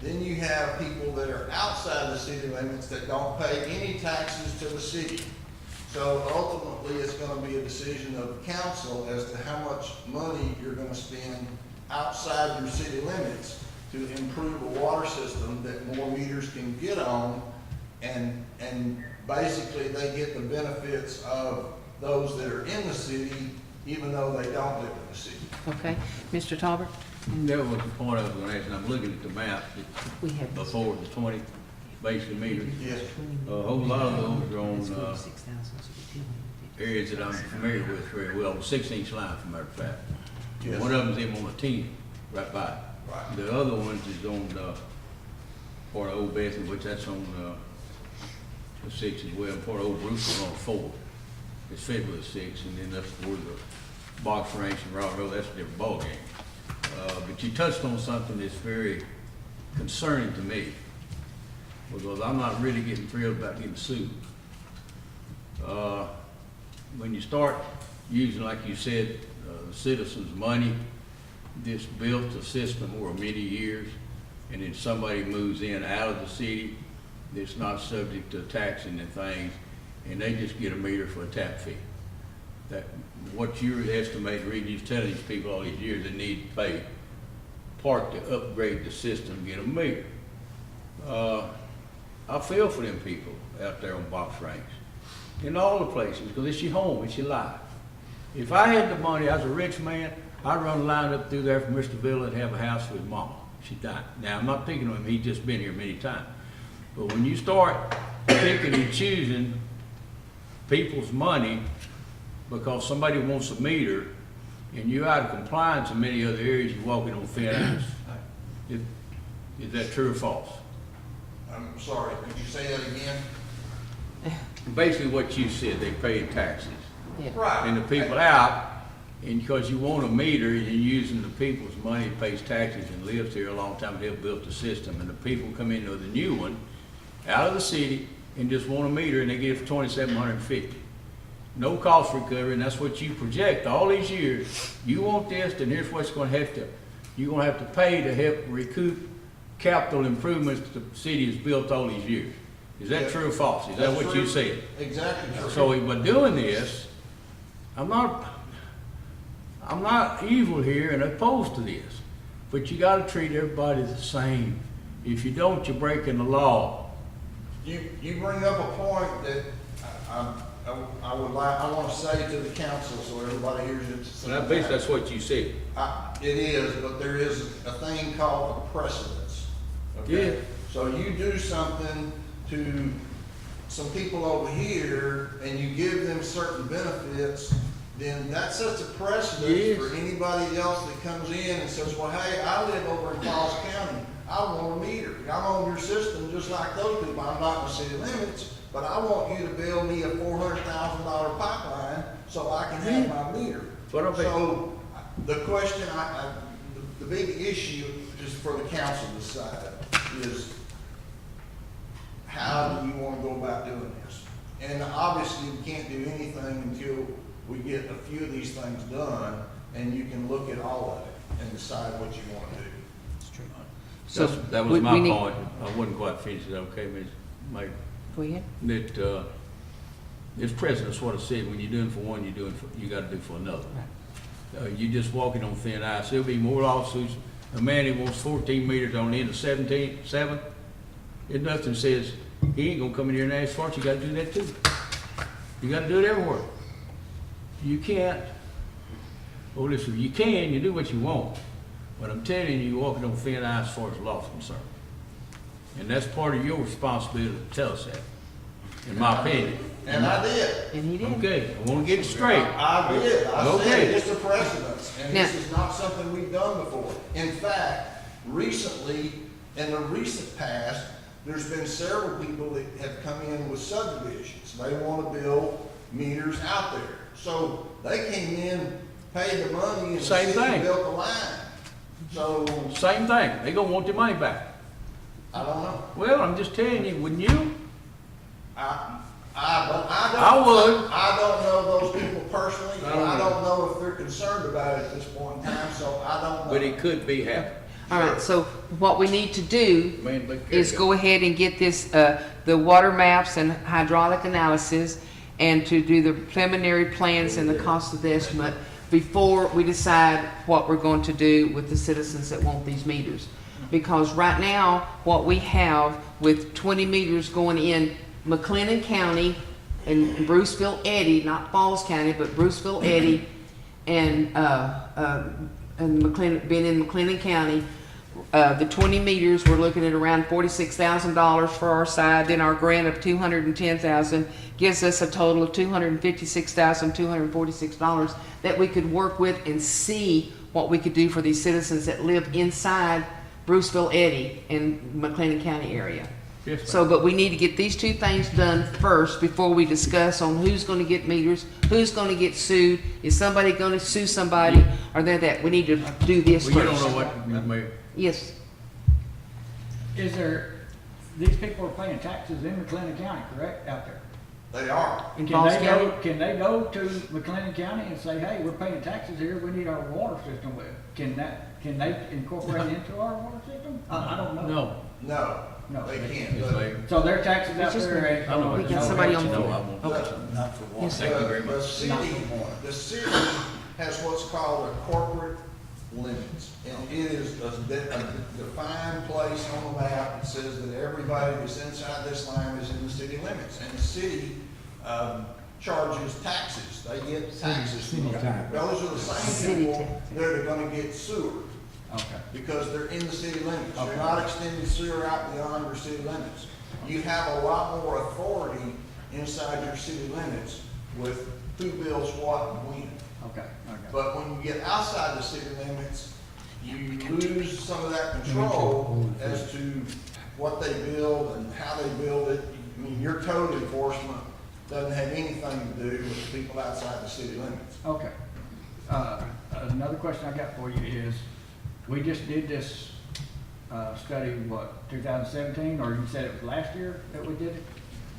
[SPEAKER 9] Then you have people that are outside the city limits that don't pay any taxes to the city. So ultimately, it's gonna be a decision of the council as to how much money you're gonna spend outside your city limits to improve a water system that more meters can get on, and basically they get the benefits of those that are in the city, even though they don't live in the city.
[SPEAKER 1] Okay, Mr. Talbot?
[SPEAKER 6] That was the point I was gonna ask, and I'm looking at the map
[SPEAKER 1] We have.
[SPEAKER 6] before the 20 basic meters.
[SPEAKER 9] Yes.
[SPEAKER 6] A whole lot of those are on, areas that I'm familiar with very well, 16th line, for matter of fact.
[SPEAKER 9] Yes.
[SPEAKER 6] One of them's even on a 10, right by.
[SPEAKER 9] Right.
[SPEAKER 6] The other ones is on, part of Old Bethany, which that's on, the 6 as well, and part of Old Bruceville on 4. It's fed with a 6, and then that's where the box ranch and Rock Road, that's a different ballgame. But you touched on something that's very concerning to me, because I'm not really getting thrilled about getting sued. When you start using, like you said, citizens' money, this built a system over many years, and then somebody moves in out of the city that's not subject to taxing and things, and they just get a meter for a tap fee. That, what you're estimating, reading, you're telling these people all these years they need to pay part to upgrade the system, get a meter. I feel for them people out there on box ranks, in all the places, because it's your home, it's your life. If I had the money, I was a rich man, I'd run a line up through there from Mr. Villa and have a house for his mama. She died. Now, I'm not picking on him, he's just been here many times. But when you start picking and choosing people's money because somebody wants a meter and you're out of compliance in many other areas, you're walking on thin ice. Is that true or false?
[SPEAKER 9] I'm sorry, could you say that again?
[SPEAKER 6] Basically what you said, they pay taxes.
[SPEAKER 9] Right.
[SPEAKER 6] And the people out, and because you want a meter, and you're using the people's money, pays taxes and lives here a long time, they've built the system, and the people come into the new one, out of the city, and just want a meter, and they get it for $2,750. No cost recovery, and that's what you project all these years. You want this, then here's what's gonna have to, you're gonna have to pay to help recoup capital improvements the city has built all these years. Is that
[SPEAKER 9] Yeah.
[SPEAKER 6] true or false? Is that
[SPEAKER 9] That's
[SPEAKER 6] what
[SPEAKER 9] true.
[SPEAKER 6] you said?
[SPEAKER 9] Exactly true.
[SPEAKER 6] So by doing this, I'm not evil here and opposed to this, but you gotta treat everybody the same. If you don't, you're breaking the law.
[SPEAKER 9] You bring up a point that I would like, I wanna say to the council so everybody hears it.
[SPEAKER 6] And I bet that's what you said.
[SPEAKER 9] It is, but there is a thing called a precedence. Okay?
[SPEAKER 6] Yeah.
[SPEAKER 9] So you do something to some people over here and you give them certain benefits, then that sets a precedent
[SPEAKER 6] Yes.
[SPEAKER 9] for anybody else that comes in and says, well, hey, I live over in Falls County. I want a meter. I'm on your system just like those people. I'm not in the city limits, but I want you to build me a $400,000 pipeline so I can have my meter.
[SPEAKER 6] What I'm saying.
[SPEAKER 9] So the question, the big issue is for the council to decide is how do you want to go about doing this? And obviously we can't do anything until we get a few of these things done and you can look at all of it and decide what you want to do.
[SPEAKER 1] So
[SPEAKER 6] That
[SPEAKER 1] we
[SPEAKER 6] was my
[SPEAKER 1] need-
[SPEAKER 6] point. I wasn't quite finished, okay, Ms. Mayor?
[SPEAKER 1] Go ahead.
[SPEAKER 6] That, this president's what I said, when you're doing for one, you gotta do for another. You're just walking on thin ice. There'll be more lawsuits. A man who wants 14 meters on the end of 7, it nothing says, he ain't gonna come in here and ask for it. You gotta do that too. You gotta do it everywhere. You can't, well, listen, you can, you do what you want, but I'm telling you, you're walking on thin ice as far as law's concerned. And that's part of your responsibility to tell us that, in my opinion.
[SPEAKER 9] And I did.
[SPEAKER 1] And he did.
[SPEAKER 6] Okay, I wanna get it straight.
[SPEAKER 9] I did. I
[SPEAKER 6] Okay.
[SPEAKER 9] said it's a precedence, and
[SPEAKER 1] Now-
[SPEAKER 9] this is not something we've done before. In fact, recently, in the recent past, there's been several people that have come in with subdivisions. They want to build meters out there. So they came in, paid the money, and the
[SPEAKER 6] Same
[SPEAKER 9] city
[SPEAKER 6] thing.
[SPEAKER 9] built the line. So,
[SPEAKER 6] Same thing, they gonna want their money back.
[SPEAKER 9] I don't know.
[SPEAKER 6] Well, I'm just telling you, wouldn't you?
[SPEAKER 9] I
[SPEAKER 6] would.
[SPEAKER 9] I don't know those people personally,
[SPEAKER 6] I
[SPEAKER 9] and
[SPEAKER 6] don't
[SPEAKER 9] I
[SPEAKER 6] know.
[SPEAKER 9] don't know if they're concerned about it at this point in time, so I don't know.
[SPEAKER 6] But it could be happening.
[SPEAKER 1] All right, so what we need to do
[SPEAKER 6] Man, look
[SPEAKER 1] is
[SPEAKER 6] here.
[SPEAKER 1] go ahead and get this, the water maps and hydraulic analysis, and to do the preliminary plans and the cost of the estimate before we decide what we're going to do with the citizens that want these meters. Because right now, what we have with 20 meters going in McLennan County and Bruceville-Eddy, not Falls County, but Bruceville-Eddy, and McLennan, being in McLennan County, the 20 meters, we're looking at around $46,000 for our side. Then our grant of $210,000 gives us a total of $256,246 that we could work with and see what we could do for these citizens that live inside Bruceville-Eddy in McLennan County area.
[SPEAKER 6] Yes, ma'am.
[SPEAKER 1] So, but we need to get these two things done first before we discuss on who's gonna get meters, who's gonna get sued, is somebody gonna sue somebody, or that, we need to do this
[SPEAKER 6] Well, you
[SPEAKER 1] first.
[SPEAKER 6] don't know what, Ms. Mayor.
[SPEAKER 1] Yes,
[SPEAKER 4] Is there, these people are paying taxes in McLennan County, correct, out there?
[SPEAKER 9] They are.
[SPEAKER 1] in
[SPEAKER 4] Can
[SPEAKER 1] Falls
[SPEAKER 4] they
[SPEAKER 1] County.
[SPEAKER 4] go, can they go to McLennan County and say, hey, we're paying taxes here, we need our water system with? Can they incorporate into our water system? I don't know.
[SPEAKER 6] No.
[SPEAKER 9] No,
[SPEAKER 4] No.
[SPEAKER 9] they can't.
[SPEAKER 6] Yes,
[SPEAKER 9] But
[SPEAKER 6] Mayor.
[SPEAKER 4] So their taxes out
[SPEAKER 1] just-
[SPEAKER 4] there ain't.
[SPEAKER 6] I know.
[SPEAKER 1] We
[SPEAKER 6] it's
[SPEAKER 1] got
[SPEAKER 6] not
[SPEAKER 1] somebody
[SPEAKER 6] what
[SPEAKER 1] on
[SPEAKER 6] you
[SPEAKER 1] the
[SPEAKER 6] know,
[SPEAKER 1] phone.
[SPEAKER 6] I won't.
[SPEAKER 1] Okay.
[SPEAKER 3] Not for one.
[SPEAKER 1] Yes,
[SPEAKER 6] Thank you very much.
[SPEAKER 9] The city has what's called a corporate limits. And it is a defined place on the map that says that everybody that's inside this line is in the city limits. And the city, charges taxes, they get taxes.
[SPEAKER 2] City tax.
[SPEAKER 9] Those are the same people that are gonna get sewer,
[SPEAKER 4] Okay.
[SPEAKER 9] because they're in the city limits.
[SPEAKER 4] Okay.
[SPEAKER 9] They're not extending sewer out beyond your city limits. You have a lot more authority inside your city limits with who builds what and when.
[SPEAKER 4] Okay, okay.
[SPEAKER 9] But when you get outside the city limits, you lose some of that control as to what they build and how they build it. I mean, your code enforcement doesn't have anything to do with the people outside the city limits.
[SPEAKER 4] Okay. Another question I got for you is, we just did this, study, what, 2017, or you said it was last year that we did it?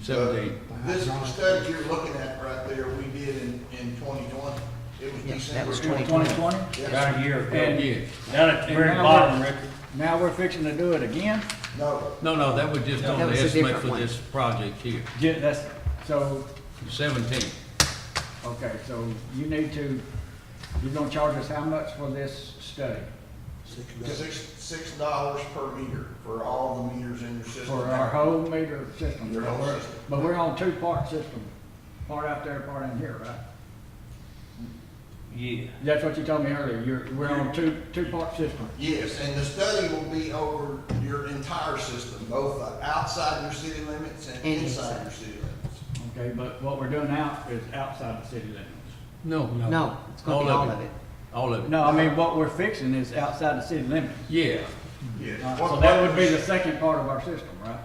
[SPEAKER 6] 17.
[SPEAKER 9] This study you're looking at right there, we did in 2020. It was
[SPEAKER 1] Yes, that
[SPEAKER 9] December.
[SPEAKER 1] was
[SPEAKER 4] 2020?
[SPEAKER 9] Yes.
[SPEAKER 5] About a year ago.
[SPEAKER 4] And-
[SPEAKER 6] Yeah.
[SPEAKER 5] Down at the
[SPEAKER 4] and
[SPEAKER 5] very
[SPEAKER 4] now
[SPEAKER 5] bottom,
[SPEAKER 4] we're-
[SPEAKER 5] Ricky.
[SPEAKER 4] Now we're fixing to do it again?
[SPEAKER 9] No,
[SPEAKER 6] No, that was just on
[SPEAKER 1] That
[SPEAKER 6] the
[SPEAKER 1] was a
[SPEAKER 6] estimate
[SPEAKER 1] different
[SPEAKER 6] for
[SPEAKER 1] one.
[SPEAKER 6] this project here,
[SPEAKER 4] That's, so,
[SPEAKER 6] 17.
[SPEAKER 4] okay, so you need to, you're gonna charge us how much for this study?
[SPEAKER 9] $6 per meter for all the meters in your system.
[SPEAKER 4] For our whole meter system?
[SPEAKER 9] Your whole system.
[SPEAKER 4] But we're on two-part system, part out there, part in here, right?
[SPEAKER 5] Yeah.
[SPEAKER 4] That's what you told me earlier, we're on two-part system.
[SPEAKER 9] Yes, and the study will be over your entire system, both outside your city limits and
[SPEAKER 1] And
[SPEAKER 9] inside
[SPEAKER 1] inside.
[SPEAKER 9] your city limits.
[SPEAKER 4] Okay, but what we're doing now is outside the city limits.
[SPEAKER 6] No,
[SPEAKER 1] No, it's gonna be all of it.
[SPEAKER 6] All of it.
[SPEAKER 4] No, I mean, what we're fixing is outside the city limits.
[SPEAKER 6] Yeah,
[SPEAKER 9] Yes.
[SPEAKER 4] So that would be the second part of our system, right?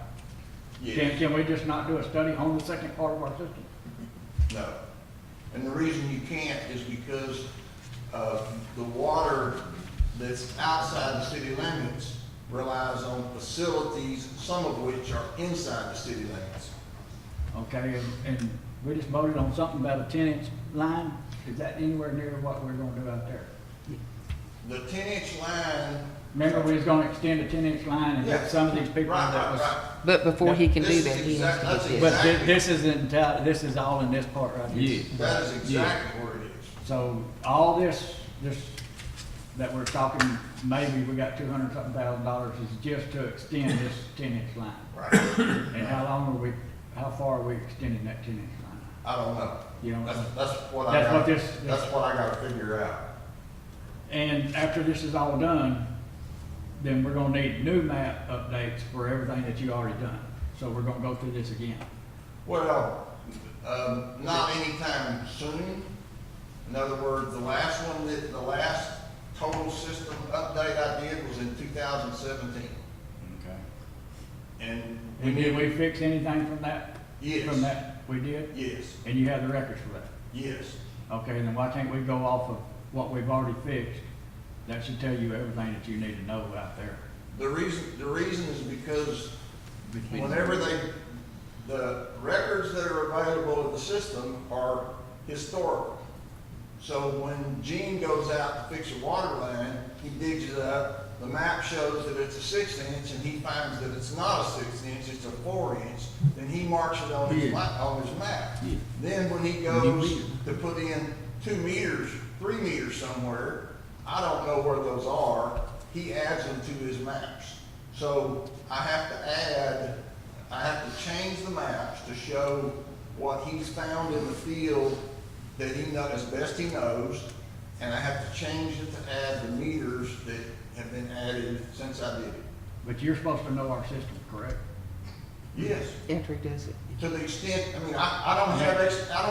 [SPEAKER 9] Yes.
[SPEAKER 4] Can we just not do a study on the second part of our system?
[SPEAKER 9] No. And the reason you can't is because the water that's outside the city limits relies on facilities, some of which are inside the city limits.
[SPEAKER 4] Okay, and we just voted on something about a 10-inch line. Is that anywhere near what we're gonna do out there?
[SPEAKER 9] The 10-inch line.
[SPEAKER 4] Remember, we was gonna extend a 10-inch line and
[SPEAKER 9] Yeah.
[SPEAKER 4] get some of these people
[SPEAKER 9] Right,
[SPEAKER 4] that was.
[SPEAKER 9] right.
[SPEAKER 1] But before he can
[SPEAKER 9] This
[SPEAKER 1] do
[SPEAKER 9] is
[SPEAKER 1] that, he has to
[SPEAKER 9] that's
[SPEAKER 1] get
[SPEAKER 4] But
[SPEAKER 1] this.
[SPEAKER 9] exactly-
[SPEAKER 4] this isn't, this is all in this part right here.
[SPEAKER 6] yeah.
[SPEAKER 9] That is exactly where it is.
[SPEAKER 4] So all this that we're talking, maybe we got $200-something thousand is just to extend this 10-inch line.
[SPEAKER 9] Right.
[SPEAKER 4] And how far are we extending that 10-inch line?
[SPEAKER 9] I don't know.
[SPEAKER 4] You know,
[SPEAKER 9] That's what I
[SPEAKER 4] that's what
[SPEAKER 9] got,
[SPEAKER 4] this,
[SPEAKER 9] that's what I gotta figure out.
[SPEAKER 4] and after this is all done, then we're gonna need new map updates for everything that you already done. So we're gonna go through this again.
[SPEAKER 9] Well, not anytime soon. In other words, the last total system update I did was in 2017.
[SPEAKER 4] Okay.
[SPEAKER 9] And
[SPEAKER 4] And did we fix anything from that?
[SPEAKER 9] Yes.
[SPEAKER 4] From that, we did?
[SPEAKER 9] Yes,
[SPEAKER 4] And you have the records for that?
[SPEAKER 9] yes.
[SPEAKER 4] Okay, then why can't we go off of what we've already fixed? That should tell you everything that you need to know out there.
[SPEAKER 9] The reason is because whenever the records that are available in the system are historical. So when Gene goes out to fix a water line, he digs it up, the map shows that it's a 6-inch, and he finds that it's not a 6-inch, it's a 4-inch, then he marks it on his map.
[SPEAKER 6] Yeah.
[SPEAKER 9] Then when he goes to put in 2 meters, 3 meters somewhere, I don't know where those are, he adds them to his maps. So I have to change the maps to show what he's found in the field that he knows, as best he knows, and I have to change it to add the meters that have been added since I did it.
[SPEAKER 4] But you're supposed to know our system, correct?
[SPEAKER 9] Yes,
[SPEAKER 1] After he does it.
[SPEAKER 9] to the extent, I mean, I don't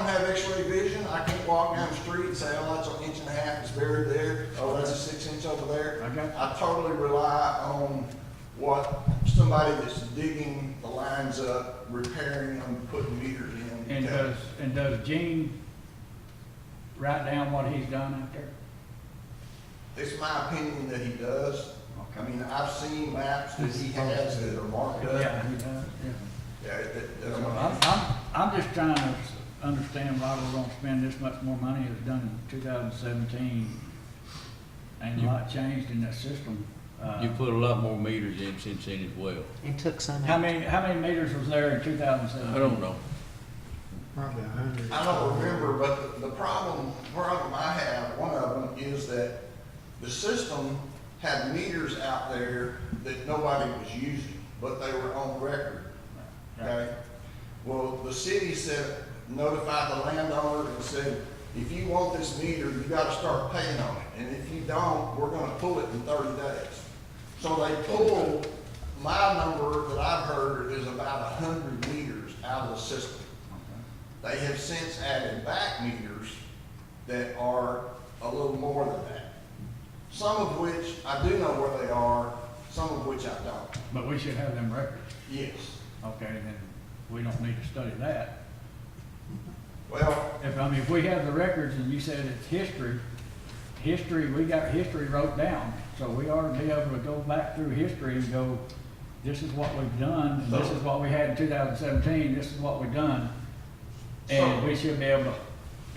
[SPEAKER 9] have X-ray vision, I can't walk down the street and say, oh, that's an inch and a half, it's buried there, oh, that's a 6-inch over there.
[SPEAKER 4] Okay.
[SPEAKER 9] I totally rely on what somebody that's digging the lines up, repairing them, putting meters in.
[SPEAKER 4] And does Gene write down what he's done out there?
[SPEAKER 9] It's my opinion that he does. I
[SPEAKER 4] Okay.
[SPEAKER 9] mean, I've seen maps that he has that are marked up.
[SPEAKER 4] Yeah, he does, yeah.
[SPEAKER 9] Yeah,
[SPEAKER 4] So I'm just trying to understand why we're gonna spend this much more money. It was done in 2017, and a lot changed in that system.
[SPEAKER 6] You put a lot more meters in since then as well.
[SPEAKER 1] And took some
[SPEAKER 4] How
[SPEAKER 1] out.
[SPEAKER 4] many meters was there in 2017?
[SPEAKER 6] I don't know.
[SPEAKER 2] Probably 100.
[SPEAKER 9] I don't remember, but the problem I have, one of them is that The system had meters out there that nobody was using, but they were on record, okay? Well, the city said, notified the landowner and said, if you want this meter, you gotta start paying on it, and if you don't, we're gonna pull it in 30 days. So they pulled, my number that I've heard is about 100 meters out of the system. They have since added back meters that are a little more than that. Some of which I do know where they are, some of which I don't.
[SPEAKER 4] But we should have them records.
[SPEAKER 9] Yes.
[SPEAKER 4] Okay, then we don't need to study that.
[SPEAKER 9] Well,
[SPEAKER 4] If we have the records and you said it's history, we got history wrote down. So we ought to be able to go back through history and go, this is what we've done, and this is what we had in 2017, this is what we've done. And we should be able to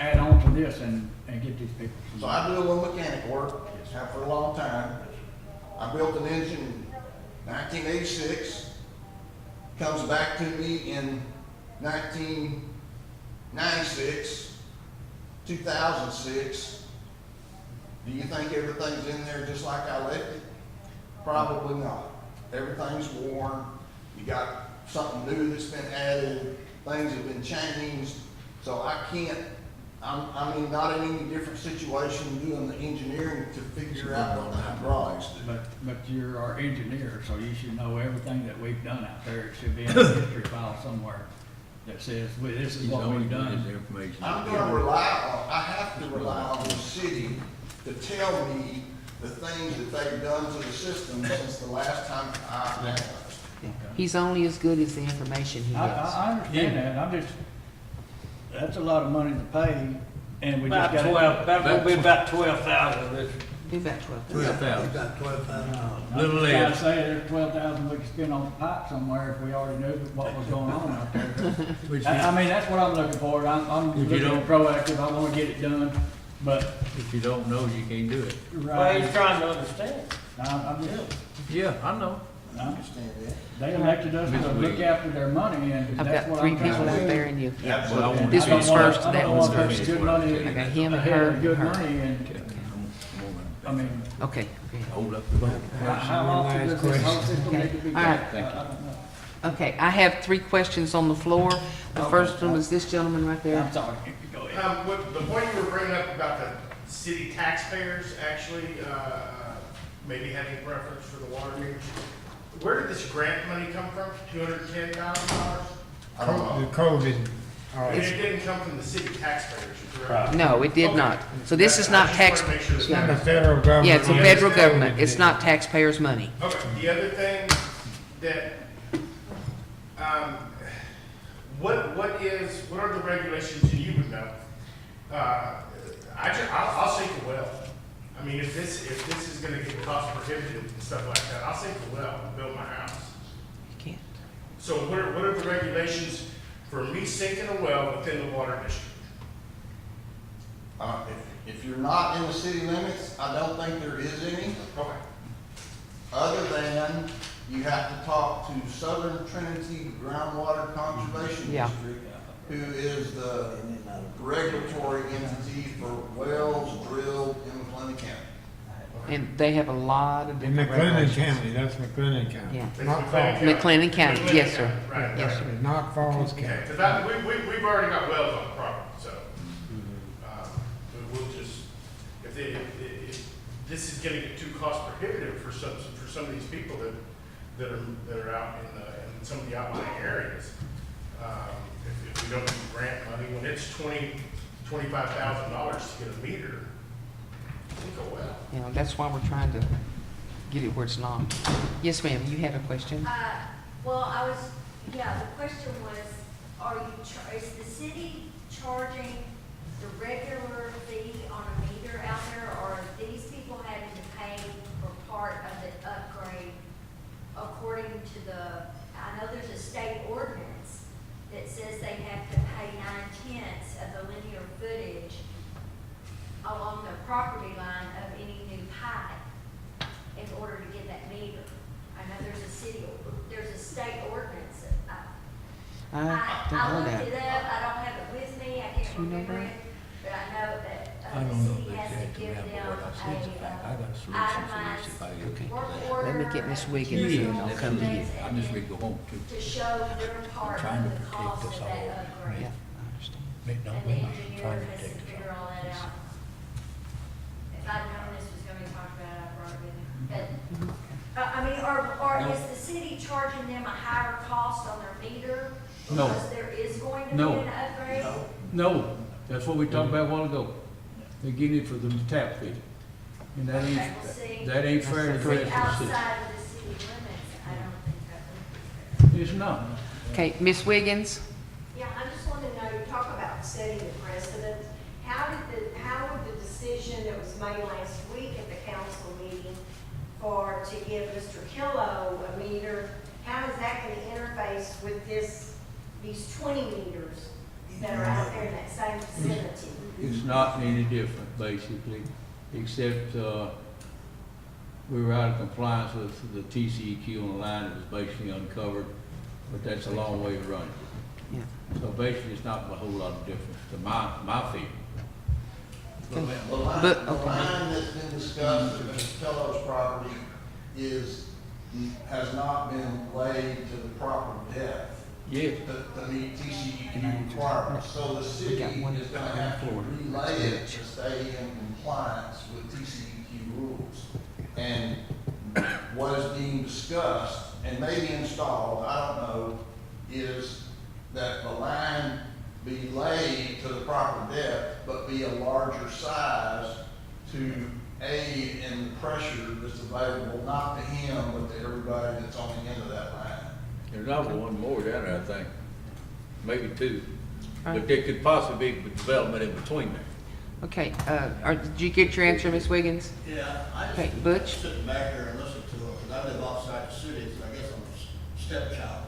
[SPEAKER 4] add on to this and get these people.
[SPEAKER 9] so I do a little mechanic work, have for a long time. I built an engine in 1986, comes back to me in 1996, 2006. Do you think everything's in there just like I left it? Probably not. Everything's worn. You got something new that's been added. Things have been changed. So I can't, I mean, not in any different situation doing the engineering to figure out what the hydraulics do.
[SPEAKER 4] But you're our engineer, so you should know everything that we've done out there. It should be in a history file somewhere that says, well, this is what we've done.
[SPEAKER 9] I'm gonna rely on, I have to rely on the city to tell me the things that they've done to the system since the last time I analyzed.
[SPEAKER 1] He's only as good as the information he gets.
[SPEAKER 4] I understand that, I'm just, that's a lot of money to pay, and we just
[SPEAKER 5] About
[SPEAKER 4] got.
[SPEAKER 5] 12, that will be about 12,000, Richard.
[SPEAKER 1] Be about 12.
[SPEAKER 3] We got $12,000.
[SPEAKER 4] I'm just trying to say there's 12,000 we could spend on the pipe somewhere if we already knew what was going on out there. I mean, that's what I'm looking for, I'm looking proactive, I wanna get it done, but.
[SPEAKER 6] If you don't know, you can't do it.
[SPEAKER 5] Well, he's trying to understand.
[SPEAKER 4] I'm just,
[SPEAKER 6] Yeah, I know.
[SPEAKER 9] I understand that.
[SPEAKER 4] they elected us to look after their money, and
[SPEAKER 1] I've
[SPEAKER 4] that's
[SPEAKER 1] got
[SPEAKER 4] what
[SPEAKER 1] 3
[SPEAKER 4] I'm trying
[SPEAKER 1] people
[SPEAKER 4] to
[SPEAKER 1] out
[SPEAKER 4] do.
[SPEAKER 1] there and you.
[SPEAKER 9] Absolutely.
[SPEAKER 1] This
[SPEAKER 4] I don't
[SPEAKER 1] one's
[SPEAKER 4] want-
[SPEAKER 1] first,
[SPEAKER 4] I
[SPEAKER 1] that
[SPEAKER 4] don't
[SPEAKER 1] one's
[SPEAKER 4] want
[SPEAKER 1] first.
[SPEAKER 4] good money.
[SPEAKER 1] I got him and
[SPEAKER 4] ahead
[SPEAKER 1] her
[SPEAKER 4] of
[SPEAKER 1] and
[SPEAKER 4] Good
[SPEAKER 1] her.
[SPEAKER 4] money, and, I mean,
[SPEAKER 1] Okay, okay.
[SPEAKER 6] Hold up the vote.
[SPEAKER 4] how often does this whole system need to be
[SPEAKER 1] All right.
[SPEAKER 4] done? I don't know.
[SPEAKER 1] Okay, I have 3 questions on the floor. The first one was this gentleman right there.
[SPEAKER 4] I'm sorry, go ahead.
[SPEAKER 12] What, the point you were bringing up about the city taxpayers actually, maybe having preference for the water meters, where did this grant money come from, $210,000?
[SPEAKER 9] I don't know.
[SPEAKER 2] The COVID,
[SPEAKER 12] And it didn't come from the city taxpayers, correct?
[SPEAKER 1] No, it did
[SPEAKER 12] Okay.
[SPEAKER 1] not. So this is not
[SPEAKER 12] I just
[SPEAKER 1] tax,
[SPEAKER 12] wanna make sure that
[SPEAKER 2] it's not the
[SPEAKER 12] that-
[SPEAKER 2] federal government.
[SPEAKER 1] yeah, it's the
[SPEAKER 12] Yeah,
[SPEAKER 1] federal
[SPEAKER 12] it's
[SPEAKER 1] government.
[SPEAKER 2] COVID
[SPEAKER 1] It's
[SPEAKER 2] did.
[SPEAKER 1] not taxpayers' money.
[SPEAKER 12] Okay, the other thing that, what are the regulations that you would know? I'll sink a well. I mean, if this is gonna get cost prohibitive and stuff like that, I'll sink a well and build my house.
[SPEAKER 1] You can't.
[SPEAKER 12] So what are the regulations for me sinking a well within the water district?
[SPEAKER 9] If you're not in the city limits, I don't think there is any,
[SPEAKER 12] Okay.
[SPEAKER 9] other than you have to talk to Southern Trinity Groundwater Conservation
[SPEAKER 1] Yeah.
[SPEAKER 9] District, who is the regulatory entity for wells drilled in McLennan County.
[SPEAKER 1] And they have a lot of
[SPEAKER 2] In
[SPEAKER 1] different
[SPEAKER 2] McLennan
[SPEAKER 1] regulations.
[SPEAKER 2] County, that's McLennan County.
[SPEAKER 1] Yeah.
[SPEAKER 2] Not Falls,
[SPEAKER 1] McLennan County, yes, sir.
[SPEAKER 12] Right,
[SPEAKER 1] Yes,
[SPEAKER 12] right.
[SPEAKER 1] sir.
[SPEAKER 2] not Falls
[SPEAKER 12] Okay,
[SPEAKER 2] County.
[SPEAKER 12] because we've already got wells on the property, so, we'll just, if this is gonna get too cost prohibitive for some of these people that are out in some of the outlying areas, if we don't need grant money, when it's $25,000 to get a meter, think a well.
[SPEAKER 1] You know, that's why we're trying to get it where it's not. Yes, ma'am, you had a question?
[SPEAKER 7] Well, the question was, is the city charging the regular fee on a meter out there, or are these people having to pay for part of the upgrade according to I know there's a state ordinance that says they have to pay 9/10 of the linear footage along the property line of any new pipe in order to get that meter. I know there's a state ordinance.
[SPEAKER 1] I don't know
[SPEAKER 7] I looked
[SPEAKER 1] that.
[SPEAKER 7] it up, I don't have it with me, I can't
[SPEAKER 1] Do you know
[SPEAKER 7] remember
[SPEAKER 1] that?
[SPEAKER 7] it, but I know that,
[SPEAKER 4] I
[SPEAKER 6] I
[SPEAKER 7] the
[SPEAKER 6] don't know
[SPEAKER 7] city
[SPEAKER 6] the
[SPEAKER 7] has to
[SPEAKER 6] exact
[SPEAKER 7] give
[SPEAKER 6] amount,
[SPEAKER 7] them
[SPEAKER 6] but what I said is a fact. I got a solution for this if I ever get to
[SPEAKER 7] work
[SPEAKER 6] that.
[SPEAKER 7] order.
[SPEAKER 1] Let me get Miss Wiggins
[SPEAKER 7] and
[SPEAKER 1] and I'll come to you.
[SPEAKER 6] I'm just ready to go home too.
[SPEAKER 7] To show their part
[SPEAKER 6] trying
[SPEAKER 7] of
[SPEAKER 6] to
[SPEAKER 7] the
[SPEAKER 6] protect
[SPEAKER 7] cost
[SPEAKER 6] us
[SPEAKER 7] of
[SPEAKER 6] all.
[SPEAKER 7] that upgrade.
[SPEAKER 1] Yeah, I understand.
[SPEAKER 6] Make no
[SPEAKER 7] And the
[SPEAKER 6] money,
[SPEAKER 7] engineer
[SPEAKER 6] trying to
[SPEAKER 7] has to
[SPEAKER 6] protect us
[SPEAKER 7] figure all that out. If I'd known this was gonna be talked about, I brought it with me. But, I mean, or is the city charging them a higher cost on their meter?
[SPEAKER 6] No.
[SPEAKER 7] Because there is going to be
[SPEAKER 6] No.
[SPEAKER 7] an upgrade?
[SPEAKER 6] No, that's what we talked about a while ago. They're getting it for the tap fee. And that
[SPEAKER 7] Okay,
[SPEAKER 6] ain't,
[SPEAKER 7] well, see,
[SPEAKER 6] that ain't fair to the
[SPEAKER 7] see,
[SPEAKER 6] rest of the
[SPEAKER 7] outside
[SPEAKER 6] city.
[SPEAKER 7] of the city limits, I don't think that would be fair.
[SPEAKER 6] It's not.
[SPEAKER 1] Okay, Miss Wiggins?
[SPEAKER 13] Yeah, I just want to know, you talk about setting the precedent. How would the decision that was made last week at the council meeting to give Mr. Killo a meter, how is that going to interface with these 20 meters that are out there in that same vicinity?
[SPEAKER 6] It's not any different, basically, except, we were out of compliance with the TCEQ on the line that was basically uncovered, but that's a long way to run it.
[SPEAKER 1] Yeah.
[SPEAKER 6] So basically, it's not a whole lot of difference to my feeling.
[SPEAKER 9] The
[SPEAKER 1] But-
[SPEAKER 9] line that's been discussed at Mr. Kello's property has not been laid to the proper depth
[SPEAKER 6] Yeah,
[SPEAKER 9] to meet TCEQ requirements. So the city is gonna have to relay it to stay in compliance with TCEQ rules. And what is being discussed and maybe installed, I don't know, is that the line be laid to the proper depth, but be a larger size to aid in the pressure that's available, not to him, but to everybody that's on the end of that line.
[SPEAKER 6] there's always one more down there, I think, maybe two,
[SPEAKER 1] Right.
[SPEAKER 6] but there could possibly be development in between there.
[SPEAKER 1] Okay, did you get your answer, Miss Wiggins?
[SPEAKER 14] Yeah, I just
[SPEAKER 1] Okay, Butch?
[SPEAKER 14] sit back there and listen to them, because I live outside the city, so I guess I'm a stepchild.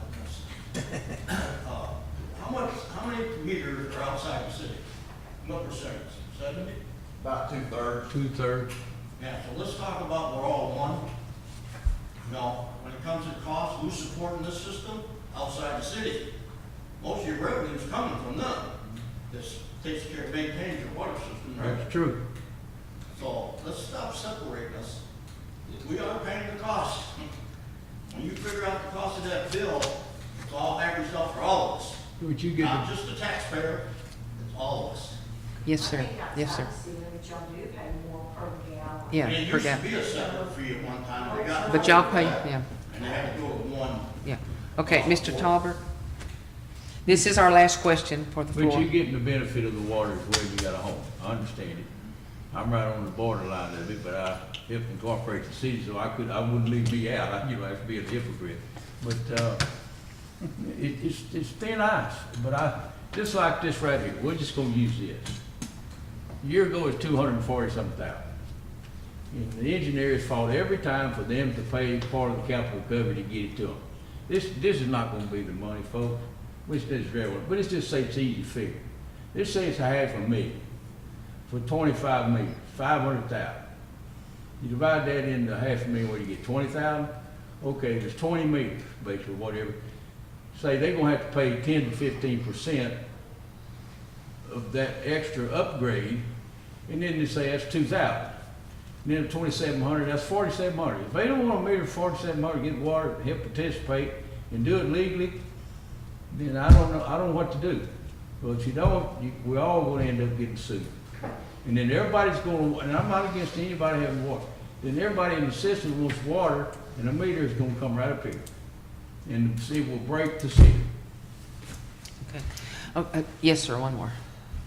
[SPEAKER 14] How many meters are outside the city? What percentage? 70?
[SPEAKER 9] About 2/3.
[SPEAKER 6] 2/3.
[SPEAKER 14] Yeah, so let's talk about we're all one. Now, when it comes to cost, who's supporting this system? Outside the city. Most of your revenue is coming from them. This takes care, maintains your water system, right?
[SPEAKER 6] That's true.
[SPEAKER 14] So let's stop separating us. We are paying the cost. When you figure out the cost of that bill, it's all averaged out for all of us.
[SPEAKER 6] But you get
[SPEAKER 14] Not
[SPEAKER 6] the,
[SPEAKER 14] just the taxpayer, it's all of us.
[SPEAKER 1] Yes, sir.
[SPEAKER 13] I think
[SPEAKER 1] Yes, sir.
[SPEAKER 13] outside the city limits, y'all do pay more per gallon.
[SPEAKER 1] Yeah,
[SPEAKER 14] And it
[SPEAKER 1] per
[SPEAKER 14] used to
[SPEAKER 1] gallon.
[SPEAKER 14] be a separate fee at one time, they got.
[SPEAKER 1] But y'all
[SPEAKER 14] rid
[SPEAKER 1] pay,
[SPEAKER 14] of that,
[SPEAKER 1] yeah,
[SPEAKER 14] And they had to go with one.
[SPEAKER 1] yeah. Okay, Mr. Talbert? This is our last question for the
[SPEAKER 6] but
[SPEAKER 1] floor.
[SPEAKER 6] you're getting the benefit of the water as well, you got a home, I understand it. I'm right on the borderline of it, but I help incorporate the city, so I wouldn't leave me out, I have to be a hypocrite. But, it's thin ice, but just like this right here, we're just gonna use this. A year ago, it was 240-something thousand. And the engineers fought every time for them to pay part of the capital cover to get it to them. This is not gonna be the money, folks, which is very well, but it's just say it's easy to figure. Let's say it's $500,000 for 25 meters, 500,000. You divide that into $500,000, where you get 20,000? Okay, there's 20 meters, basically, whatever. Say they're gonna have to pay 10 to 15% of that extra upgrade, and then they say that's 2,000. And then 2,700, that's 4,700. If they don't want a meter 4,700, get water, help participate, and do it legally, then I don't know what to do. But if you don't, we're all gonna end up getting sued. And then everybody's gonna, and I'm not against anybody having water, then everybody in the system wants water, and the meter is gonna come right up here. And the city will break the city.
[SPEAKER 1] Okay. Oh, yes, sir, one more.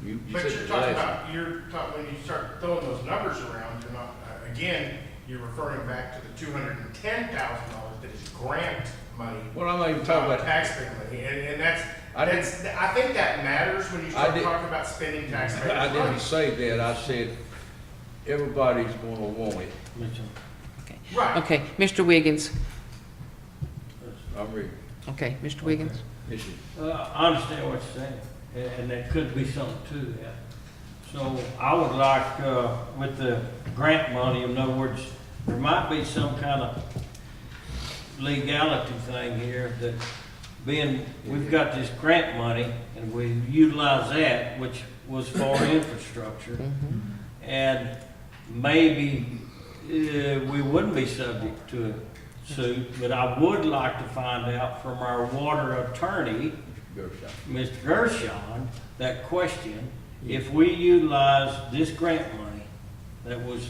[SPEAKER 6] You
[SPEAKER 12] But
[SPEAKER 6] said
[SPEAKER 12] you're
[SPEAKER 6] the
[SPEAKER 12] talking
[SPEAKER 6] last-
[SPEAKER 12] about, when you start throwing those numbers around, you're not, again, you're referring back to the $210,000 that is grant money.
[SPEAKER 6] Well, I'm not even talking about,
[SPEAKER 12] Taxpayer money, and that's,
[SPEAKER 6] I didn't-
[SPEAKER 12] I think that matters when you start
[SPEAKER 6] did-
[SPEAKER 12] talking about spending taxpayers'
[SPEAKER 6] I
[SPEAKER 12] money.
[SPEAKER 6] didn't say that, I said everybody's gonna want it.
[SPEAKER 1] Okay.
[SPEAKER 12] Right.
[SPEAKER 1] Okay, Mr. Wiggins.
[SPEAKER 6] I'm ready.
[SPEAKER 1] Okay, Mr. Wiggins?
[SPEAKER 6] This is,
[SPEAKER 5] I understand what you're saying, and there could be something to that. So I would like, with the grant money, in other words, there might be some kind of legality thing here that we've got this grant money and we utilize that, which was for infrastructure. and maybe, we wouldn't be subject to a suit, but I would like to find out from our water attorney, Mr. Gershon, that question, if we utilize this grant money that was,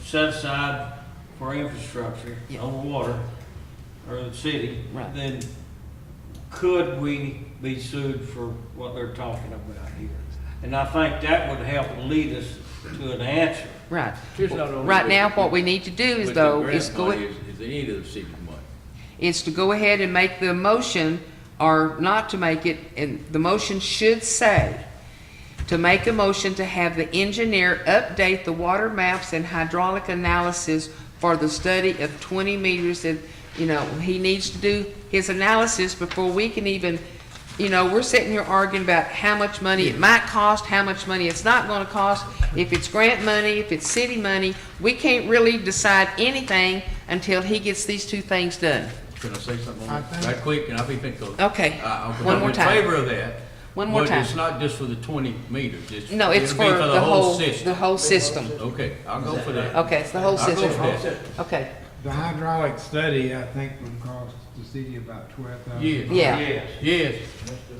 [SPEAKER 5] set aside for infrastructure on water, or the city,
[SPEAKER 1] Right.
[SPEAKER 5] then could we be sued for what they're talking about here? And I think that would help lead us to an answer.
[SPEAKER 1] Right.
[SPEAKER 6] Just not only
[SPEAKER 1] Right
[SPEAKER 6] with-
[SPEAKER 1] now, what we need to do is
[SPEAKER 6] with the
[SPEAKER 1] though,
[SPEAKER 6] grant
[SPEAKER 1] is go,
[SPEAKER 6] money Is any of the city's money.
[SPEAKER 1] is to go ahead and make the motion, or not to make it, and the motion should say, to make a motion to have the engineer update the water maps and hydraulic analysis for the study of 20 meters, and, you know, he needs to do his analysis before we can even, you know, we're sitting here arguing about how much money it might cost, how much money it's not gonna cost, if it's grant money, if it's city money. We can't really decide anything until he gets these two things done.
[SPEAKER 6] Can I say something
[SPEAKER 2] I
[SPEAKER 6] on that?
[SPEAKER 2] think-
[SPEAKER 6] Right quick, and I'll be quick.
[SPEAKER 1] Okay,
[SPEAKER 6] I'm
[SPEAKER 1] one more
[SPEAKER 6] in
[SPEAKER 1] time.
[SPEAKER 6] favor of that.
[SPEAKER 1] One more
[SPEAKER 6] But
[SPEAKER 1] time.
[SPEAKER 6] it's not just for the 20 meters.
[SPEAKER 1] No, it's
[SPEAKER 6] it'll be
[SPEAKER 1] for the whole,
[SPEAKER 6] system.
[SPEAKER 1] the whole system.
[SPEAKER 6] Okay, I'll go for that.
[SPEAKER 1] Okay, it's the whole
[SPEAKER 6] I'll go
[SPEAKER 1] system.
[SPEAKER 6] for that.
[SPEAKER 1] Okay,
[SPEAKER 2] The hydraulic study, I think, would cost the city about $12,000.
[SPEAKER 6] Yes.
[SPEAKER 1] yeah.
[SPEAKER 6] Yes,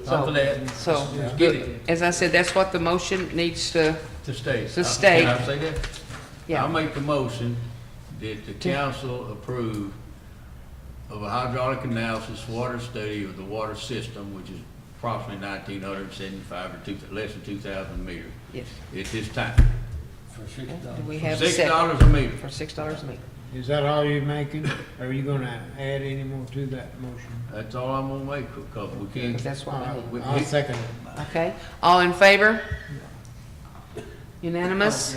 [SPEAKER 6] I'm for that.
[SPEAKER 1] So,
[SPEAKER 6] Let's get it
[SPEAKER 1] as I said, that's what the motion needs to,
[SPEAKER 6] to stay.
[SPEAKER 1] To stay.
[SPEAKER 6] Can I say that?
[SPEAKER 1] yeah.
[SPEAKER 6] I'll make the motion that the council approve of a hydraulic analysis water study of the water system, which is approximately 1,975 or less than 2,000 meters
[SPEAKER 1] Yes.
[SPEAKER 6] at this time.
[SPEAKER 5] For $6.
[SPEAKER 1] Do we have a
[SPEAKER 6] $6
[SPEAKER 1] second?
[SPEAKER 6] a meter.
[SPEAKER 1] For $6 a meter.
[SPEAKER 2] Is that all you're making? Or are you gonna add any more to that motion?
[SPEAKER 6] That's all I'm gonna make, because we can't.
[SPEAKER 1] That's what we need.
[SPEAKER 2] I'll second it.
[SPEAKER 1] Okay, all in favor? Unanimous?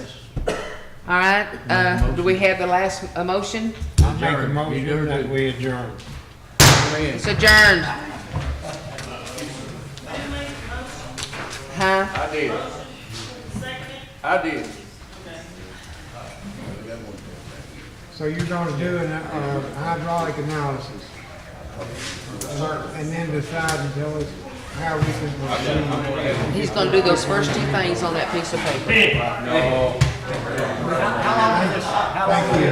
[SPEAKER 1] All right, do we have the last motion?
[SPEAKER 2] I'll make a
[SPEAKER 6] Adjourn.
[SPEAKER 2] motion that we adjourn.
[SPEAKER 1] It's adjourned. Huh?
[SPEAKER 6] I did.
[SPEAKER 10] Second,
[SPEAKER 6] I did.
[SPEAKER 2] So you're gonna do an hydraulic analysis? And then decide and tell us how we can proceed?
[SPEAKER 1] He's gonna do those first two things on that piece of paper.
[SPEAKER 6] No.
[SPEAKER 2] Thank you.